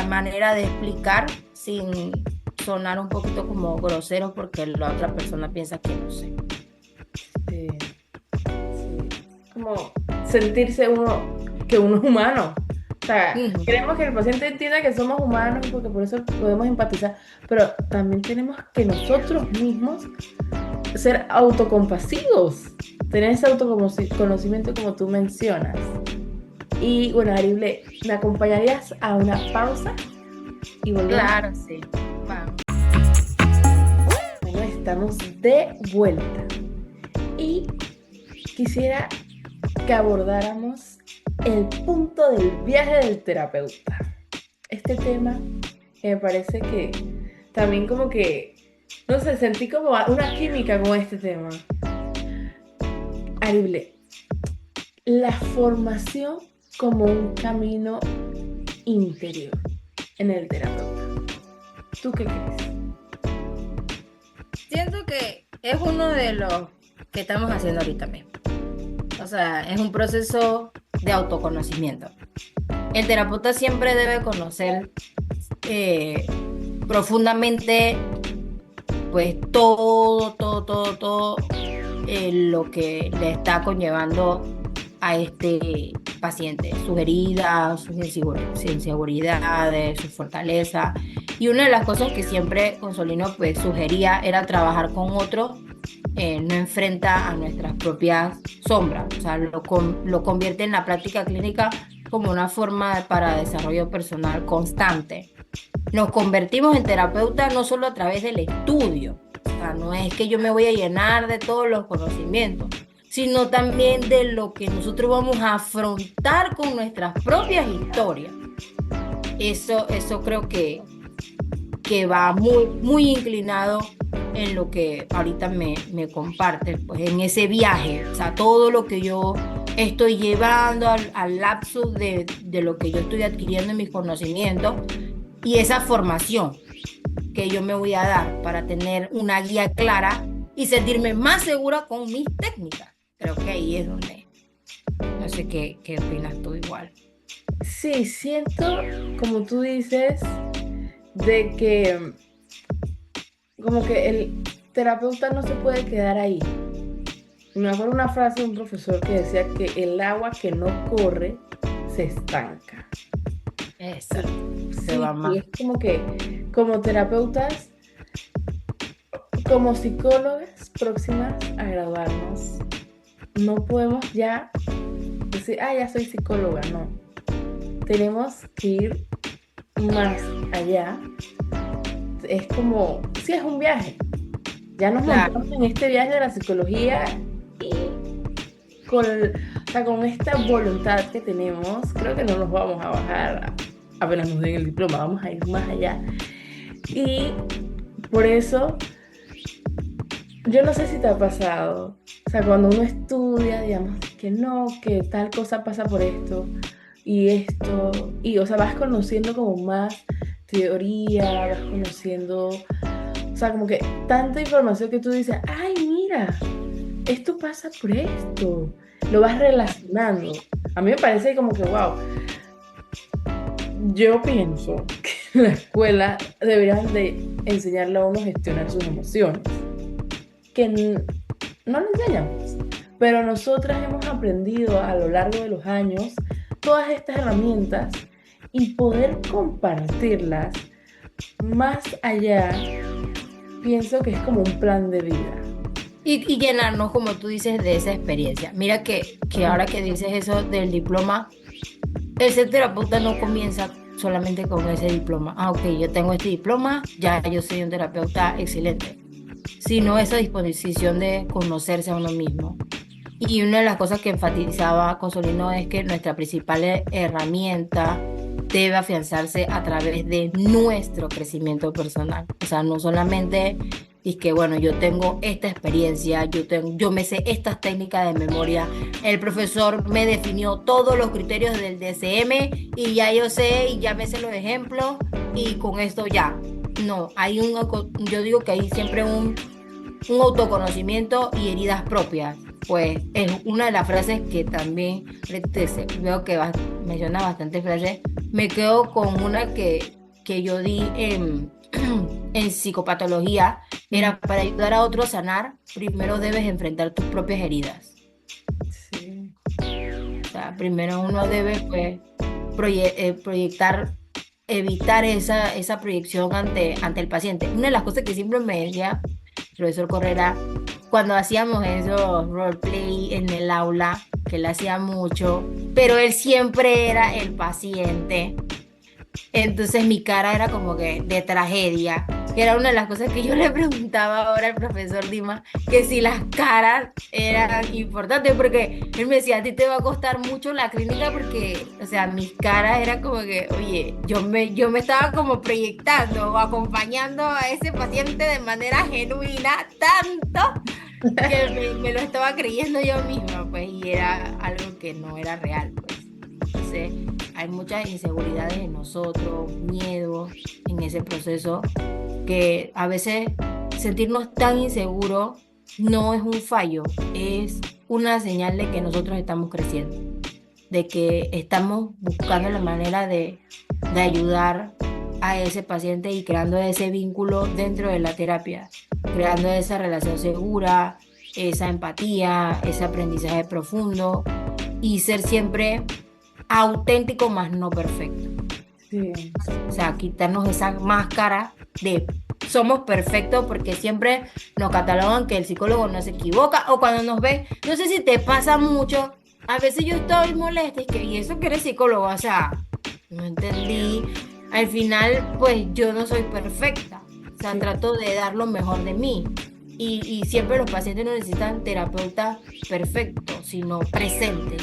manera de explicar sin sonar un poquito como grosero porque la otra persona piensa que no sé. Sí, sí. Como sentirse uno, que uno es humano. O sea, Ujú. queremos que el paciente entienda que somos humanos porque por eso podemos empatizar, pero también tenemos que nosotros mismos ser autocompasivos, tener ese autoconocimiento como tú mencionas. Y bueno, Arible, ¿me acompañarías a una pausa y volvemos? Claro, sí. Vamos. Bueno, estamos de vuelta y quisiera que abordáramos el punto del viaje del terapeuta. Este tema que me parece que también como que No sé, sentí como una química con este tema. Arible, la formación como un camino interior en el terapeuta. ¿Tú qué crees? Siento que es uno de los que estamos haciendo ahorita mismo. O sea, es un proceso de autoconocimiento. El terapeuta siempre debe conocer eh, profundamente, pues todo lo que le está conllevando a este paciente, sus heridas, sus inseguridades, su fortaleza. Y una de las cosas que siempre Consolino pues sugería era trabajar con otros, no enfrenta a nuestras propias sombras, o sea, lo convierte en la práctica clínica como una forma para desarrollo personal constante. Nos convertimos en terapeutas no solo a través del estudio, o sea, no es que yo me voy a llenar de todos los conocimientos, sino también de lo que nosotros vamos a afrontar con nuestras propias historias. Eso creo que va muy inclinado en lo que ahorita me comparte, pues en ese viaje, o sea, todo lo que yo estoy llevando al lapso de lo que yo estoy adquiriendo en mis conocimientos y esa formación que yo me voy a dar para tener una guía clara y sentirme más segura con mis técnicas. Creo que ahí es donde, no sé qué opinas tú igual. Sí, siento, como tú dices, de que como que el terapeuta no se puede quedar ahí. Me acuerdo una frase de un profesor que decía que el agua que no corre se estanca. Exacto, se va Sí, y más. es como que como terapeutas, como psicólogas próximas a graduarnos, no podemos ya decir, ah, ya soy psicóloga, no. Tenemos que ir más allá. Es como, sí, es un viaje. Ya nos Claro, montamos en este viaje de la psicología y o sea, con esta voluntad que tenemos, creo que no nos vamos a bajar apenas nos den el diploma, vamos a ir más allá. Y por eso, yo no sé si te ha pasado, o sea, cuando uno estudia, digamos, que no, que tal cosa pasa por esto, y o sea, vas conociendo como más teoría, vas conociendo, o sea, como que tanta información que tú dices, ay, mira, esto pasa por esto, lo vas relacionando. A mí me parece como que, wow, yo pienso que en la escuela deberían de enseñarle a uno a gestionar sus emociones, que no lo enseñamos, pero nosotras hemos aprendido a lo largo de los años todas estas herramientas y poder compartirlas más allá, pienso que es como un plan de vida. y llenarnos, como tú dices, de esa experiencia. Mira que ahora que dices eso del diploma, el ser terapeuta no comienza solamente con ese diploma. Ah, ok, yo tengo este diploma, ya yo soy un terapeuta excelente, sino esa disposición de conocerse a uno mismo. Y una de las cosas que enfatizaba Consolino es que nuestra principal herramienta debe afianzarse a través de nuestro crecimiento personal. O sea, no solamente y que bueno, yo tengo esta experiencia, yo me sé estas técnicas de memoria, el profesor me definió todos los criterios del DCM y ya yo sé y ya me sé los ejemplos y con esto ya. No, yo digo que hay siempre un autoconocimiento y heridas propias. Pues es una de las frases que también veo que menciona bastantes frases. Me quedo con una que yo di en psicopatología. Mm, Era para ayudar a otros a sanar, primero debes enfrentar tus propias heridas. sí, O sea, primero uno debe pues, proyectar, evitar esa proyección ante el paciente. Una de las cosas que siempre me decía el profesor Correra, cuando hacíamos esos roleplay en el aula, que él hacía mucho, pero él siempre era el paciente. Entonces mi cara era como que de tragedia, que era una de las cosas que yo le preguntaba ahora al profesor Dimas, que si las caras eran importantes, porque él me decía, a ti te va a costar mucho la clínica porque, o sea, mis caras era como que, oye, yo me estaba como proyectando o acompañando a ese paciente de manera genuina, tanto que me lo estaba creyendo yo misma, pues, y era algo que no era real, pues. Entonces, hay muchas inseguridades en nosotros, miedo en ese proceso, que a veces sentirnos tan inseguros no es un fallo, es una señal de que nosotros estamos creciendo, de que estamos buscando la manera de ayudar a ese paciente y creando ese vínculo dentro de la terapia, creando esa relación segura, esa empatía, ese aprendizaje profundo y ser siempre auténtico más no perfecto. Sí, O sea, quitarnos esa máscara de somos perfectos porque siempre nos catalogan que el psicólogo no se equivoca o cuando nos ve, no sé si te pasa mucho, a veces yo estoy molesta y eso que eres psicólogo, o sea, no entendí. Al final, pues yo no soy perfecta, o sea, sí, trato de dar lo mejor de mí. Y siempre los pacientes no necesitan terapeutas perfectos, sino presentes.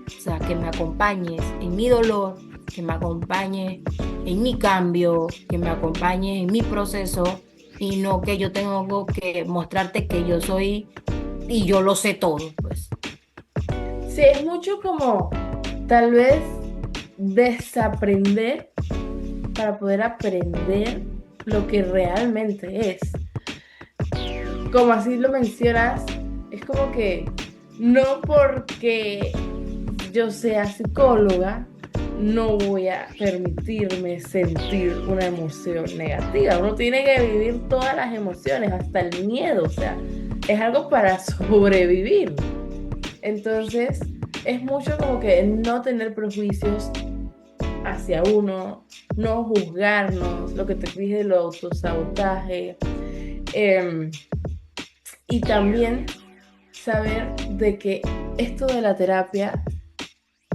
O sea, que me acompañes en mi dolor, que me acompañes en mi cambio, que me acompañes en mi proceso y no que yo tengo que mostrarte que yo soy y yo lo sé todo, pues. sí, es mucho como tal vez desaprender para poder aprender lo que realmente es. Como así lo mencionas, es como que no porque yo sea psicóloga, no voy a permitirme sentir una emoción negativa. Uno tiene que vivir todas las emociones, hasta el miedo, o sea, es algo para sobrevivir. Entonces, es mucho como que no tener prejuicios hacia uno, no juzgarnos, lo que te dije, el autosabotaje. em, y también saber de que esto de la terapia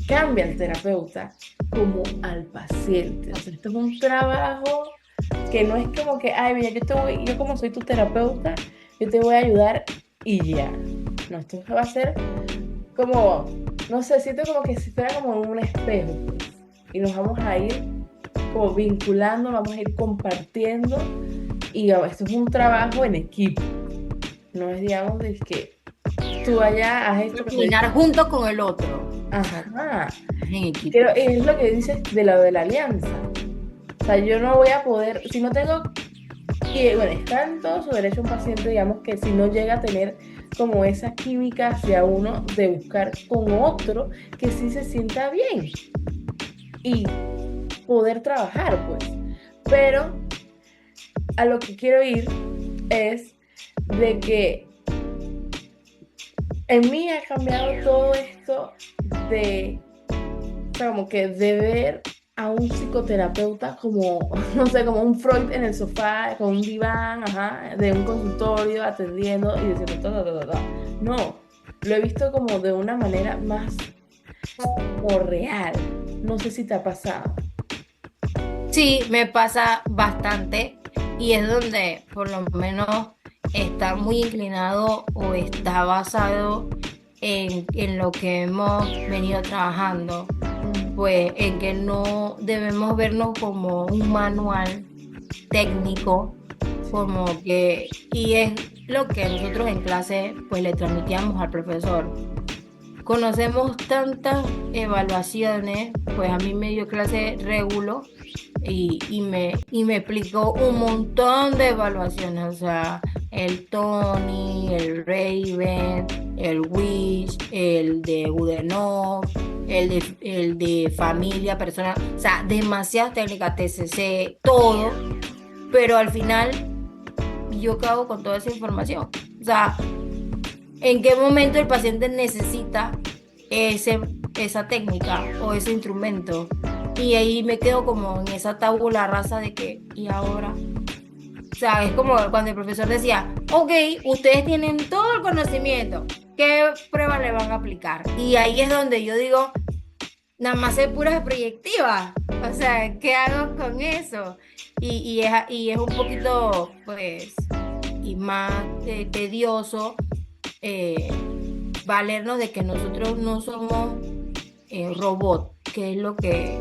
cambia al terapeuta como al paciente. O sea, esto es un trabajo que no es como que, ay, mira, yo como soy tu terapeuta, yo te voy a ayudar y ya. No, esto va a ser como, no sé, siento como que si fuera como un espejo, pues, y nos vamos a ir como vinculando, vamos a ir compartiendo y esto es un trabajo en equipo, no es, digamos, de que tú allá haz esto que te digo. Caminar junto con el otro. O sea, Ajá, en pero equipo. es lo que dices de lo de la alianza. O sea, yo no voy a poder, si no tengo, y bueno, está en todo su derecho un paciente, digamos, que si no llega a tener como esa química hacia uno de buscar con otro que sí se sienta bien y poder trabajar, pues. Pero a lo que quiero ir es de que en mí ha cambiado todo esto de, o sea, como que de ver a un psicoterapeuta como, no sé, como un Freud en el sofá, con un diván, ajá, de un consultorio atendiendo y diciendo todo, todo, todo. No, lo he visto como de una manera más como real. No sé si te ha pasado. Sí, me pasa bastante y es donde por lo menos está muy inclinado o está basado en lo que hemos venido trabajando, pues en que no debemos vernos como un manual técnico, como que, y es lo que nosotros en clase pues le transmitíamos al profesor. Conocemos tantas evaluaciones, pues a mí me dio clase Régulo y me explicó un montón de evaluaciones, o sea, el Tony, el Raven, el Wish, el de Udenov, el de familia, persona, o sea, demasiadas técnicas, TCC, todo, pero al final yo cago con toda esa información. O sea, en qué momento el paciente necesita esa técnica o ese instrumento. Y ahí me quedo como en esa tabula rasa de que, ¿y ahora? O sea, es como cuando el profesor decía, ok, ustedes tienen todo el conocimiento, ¿qué prueba le van a aplicar? Y ahí es donde yo digo, nada más es puras proyectivas. O sea, ¿qué hago con eso? Y es un poquito, pues, y más tedioso eh, valernos de que nosotros no somos robot, que es lo que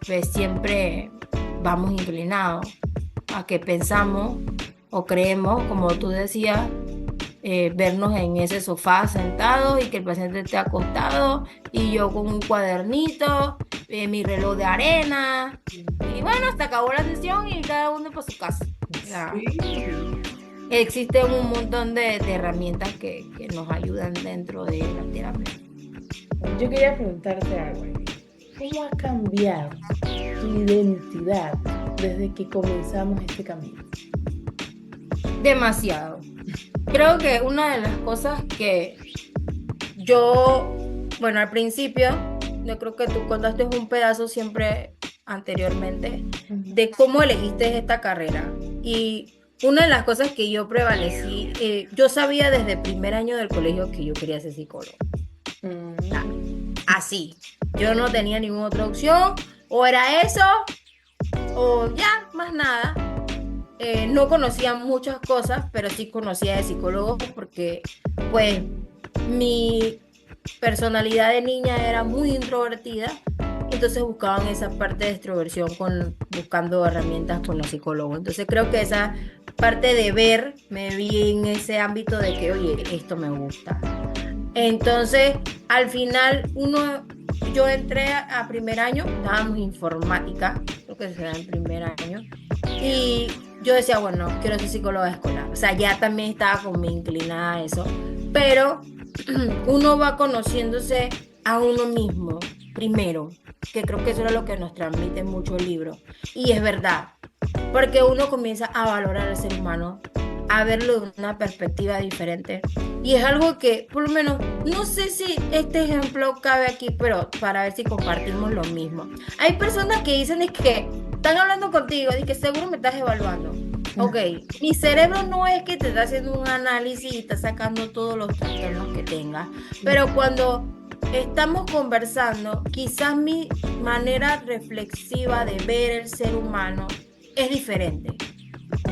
pues, siempre vamos inclinados a que pensamos o creemos, como tú decías, vernos en ese sofá sentado y que el paciente esté acostado y yo con un cuadernito, mi reloj de arena y bueno, hasta acabó la sesión y cada uno para su casa. O sea, Sí. existen un montón de herramientas que nos ayudan dentro de la terapia. Yo quería preguntarte algo, Amy. ¿Cómo ha cambiado tu identidad desde que comenzamos este camino? Demasiado. Creo que una de las cosas que yo, bueno, al principio, yo creo que tú contaste un pedazo siempre anteriormente Ujú. de cómo elegiste esta carrera. Y una de las cosas que yo prevalecí, yo sabía desde primer año del colegio que yo quería ser psicólogo. Así. Yo no tenía ninguna otra opción. O era eso, o ya, más nada. No conocía muchas cosas, pero sí conocía de psicólogos porque, pues, mi personalidad de niña era muy introvertida, entonces buscaban esa parte de extroversión buscando herramientas con los psicólogos. Entonces creo que esa parte de ver, me vi en ese ámbito de que, oye, esto me gusta. Entonces, al final, yo entré a primer año, estábamos informática, creo que será en primer año, y yo decía, bueno, quiero ser psicóloga escolar. O sea, ya también estaba como inclinada a eso, pero uno va conociéndose a uno mismo primero, que creo que eso es lo que nos transmite mucho el libro. Y es verdad, porque uno comienza a valorar al ser humano, a verlo de una perspectiva diferente. Y es algo que, por lo menos, no sé si este ejemplo cabe aquí, pero para ver si compartimos lo mismo. Hay personas que dicen es que están hablando contigo y que seguro me estás evaluando. Ok, mi cerebro no es que te está haciendo un análisis y está sacando todos los trastornos que tengas, pero cuando estamos conversando, quizás mi manera reflexiva de ver el ser humano es diferente.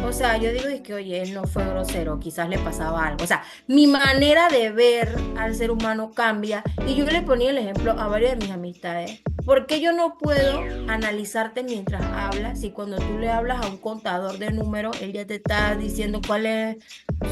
O sea, yo digo es que, oye, él no fue grosero, quizás le pasaba algo. O sea, mi manera de ver al ser humano cambia. Y yo le ponía el ejemplo a varias de mis amistades. ¿Por qué yo no puedo analizarte mientras hablas si cuando tú le hablas a un contador de números, él ya te está diciendo cuáles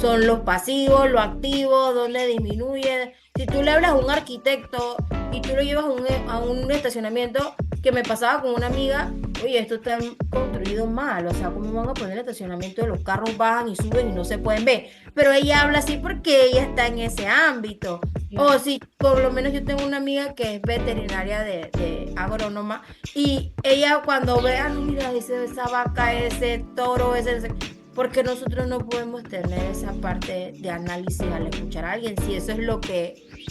son los pasivos, los activos, dónde disminuye? Si tú le hablas a un arquitecto y tú lo llevas a un estacionamiento, que me pasaba con una amiga, oye, esto está construido mal, o sea, ¿cómo van a poner el estacionamiento de los carros bajan y suben y no se pueden ver? Pero ella habla así porque ella está en ese ámbito. O Claro. si, por lo menos yo tengo una amiga que es veterinaria de agrónoma y ella cuando ve, no, mira, esa vaca, ese toro, porque nosotros no podemos tener esa parte de análisis al escuchar a alguien, si eso es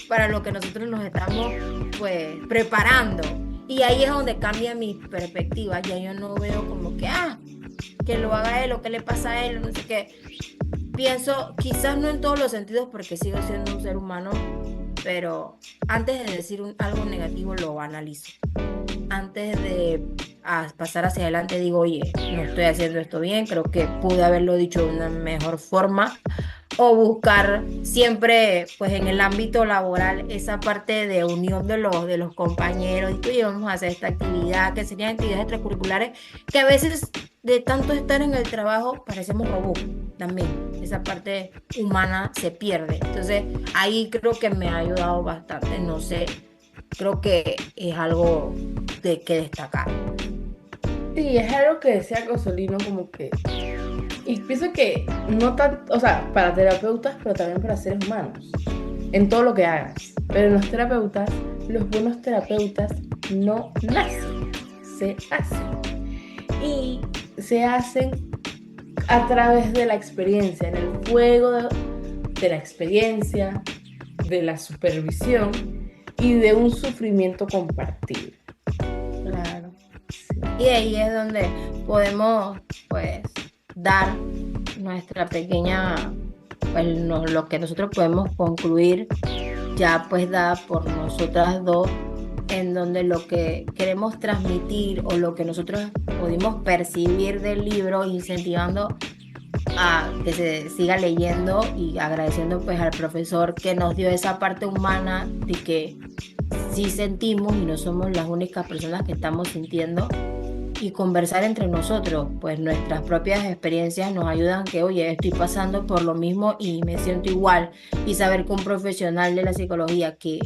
para lo que nosotros nos estamos, pues, preparando. Y ahí es donde cambia mi perspectiva. Ya yo no veo como que lo haga él o que le pasa a él, no sé qué. Pienso, quizás no en todos los sentidos porque sigo siendo un ser humano, pero antes de decir algo negativo lo analizo. Antes de pasar hacia adelante digo, oye, no estoy haciendo esto bien, creo que pude haberlo dicho de una mejor forma o buscar siempre, pues en el ámbito laboral, esa parte de unión de los compañeros, y que oye, vamos a hacer esta actividad, que serían actividades extracurriculares, que a veces de tanto estar en el trabajo parecemos robots también, esa parte humana se pierde. Entonces, ahí creo que me ha ayudado bastante, no sé, creo que es algo de que destacar. Sí, es algo que decía Cosolino como que, y pienso que no tanto, o sea, para terapeutas, pero también para seres humanos, en todo lo que hagas. Pero los terapeutas, los buenos terapeutas no nacen, se hacen. Y se hacen a través de la experiencia, en el fuego de la experiencia, de la supervisión y de un sufrimiento compartido. Claro. Sí. Y ahí es donde podemos, pues, dar nuestra pequeña, pues, lo que nosotros podemos concluir, ya pues dada por nosotras dos, en donde lo que queremos transmitir o lo que nosotros pudimos percibir del libro, incentivando a que se siga leyendo y agradeciendo pues al profesor que nos dio esa parte humana de que sí sentimos y no somos las únicas personas que estamos sintiendo, y conversar entre nosotros, pues nuestras propias experiencias nos ayudan que, oye, estoy pasando por lo mismo y me siento igual, y saber que un profesional de la psicología que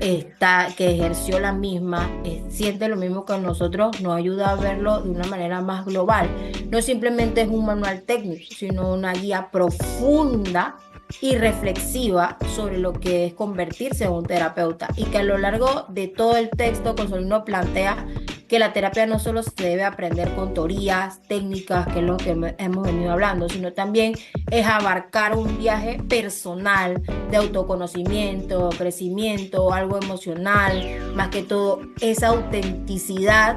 ejerció la misma, siente lo mismo que nosotros, nos ayuda a verlo de una manera más global. No simplemente es un manual técnico, sino una guía profunda y reflexiva sobre lo que es convertirse en un terapeuta, y que a lo largo de todo el texto Consolino plantea que la terapia no solo se debe aprender con teorías, técnicas, que es lo que hemos venido hablando, sino también es abarcar un viaje personal de autoconocimiento, crecimiento, algo emocional, más que todo esa autenticidad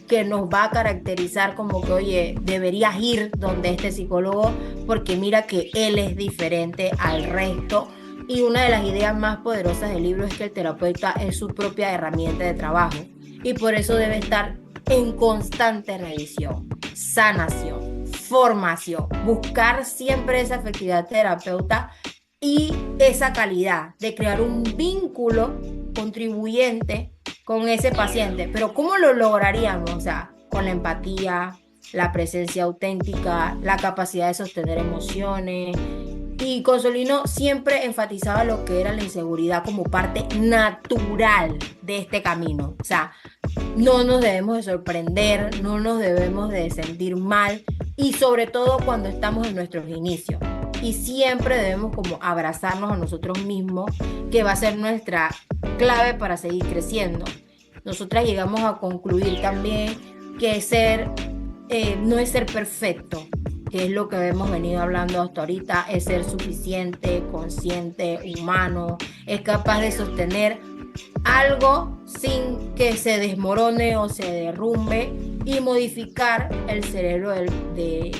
que nos va a caracterizar como que, oye, deberías ir donde este psicólogo porque mira que él es diferente al resto. Y una de las ideas más poderosas del libro es que el terapeuta es su propia herramienta de trabajo, y por eso debe estar en constante revisión, sanación, formación, buscar siempre esa efectividad terapeuta y esa calidad de crear un vínculo contribuyente con ese paciente. Pero ¿cómo lo lograríamos? O sea, con la empatía, la presencia auténtica, la capacidad de sostener emociones. Y Consolino siempre enfatizaba lo que era la inseguridad como parte natural de este camino. O sea, no nos debemos de sorprender, no nos debemos de sentir mal, y sobre todo cuando estamos en nuestros inicios. Y siempre debemos como abrazarnos a nosotros mismos, que va a ser nuestra clave para seguir creciendo. Nosotras llegamos a concluir también que no es ser perfecto, que es lo que hemos venido hablando hasta ahorita, es ser suficiente, consciente, humano, es capaz de sostener algo sin que se desmorone o se derrumbe, y modificar el cerebro del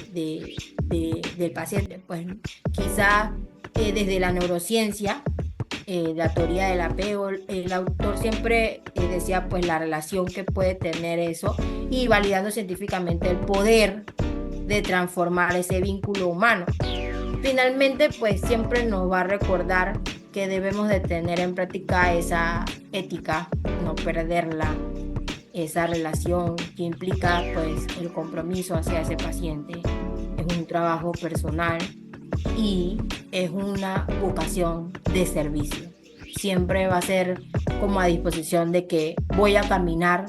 paciente. Pues quizá desde la neurociencia, la teoría del apego, el autor siempre decía pues la relación que puede tener eso, y validando científicamente el poder de transformar ese vínculo humano. Finalmente, pues siempre nos va a recordar que debemos de tener en práctica esa ética, no perderla, esa relación que implica pues el compromiso hacia ese paciente. Es un trabajo personal y es una vocación de servicio. Siempre va a ser como a disposición de que voy a caminar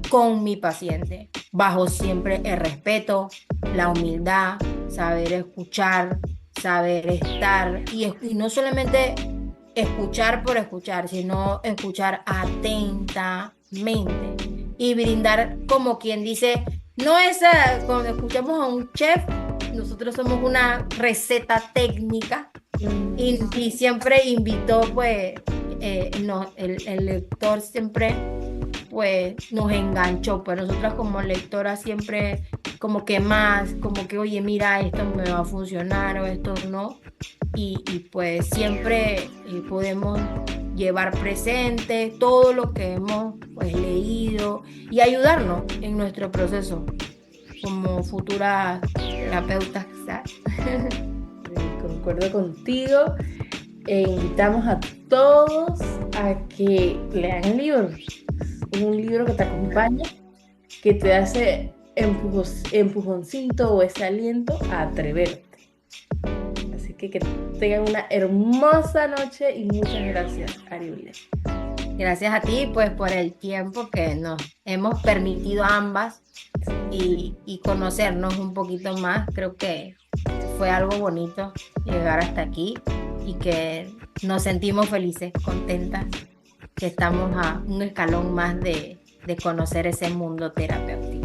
con mi paciente, bajo siempre el respeto, la humildad, saber escuchar, saber estar, y no solamente escuchar por escuchar, sino escuchar atentamente y brindar, como quien dice, no es cuando escuchamos a un chef, nosotros somos una receta técnica, y siempre invitó pues el lector siempre pues nos enganchó, pues nosotras como lectoras siempre como que más, como que oye mira esto me va a funcionar o esto no, y pues siempre podemos llevar presente todo lo que hemos pues leído y ayudarnos en nuestro proceso como futuras terapeutas, ¿sabes? Concuerdo contigo, e invitamos a todos a que lean el libro. Es un libro que te acompaña, que te hace empujoncito o ese aliento a atreverte. Así que tengan una hermosa noche y muchas gracias, Ariel. Gracias a ti pues por el tiempo que nos hemos permitido ambas y conocernos un poquito más. Creo que fue algo bonito llegar hasta aquí y que nos sentimos felices, contentas, que estamos a un escalón más de conocer ese mundo terapéutico.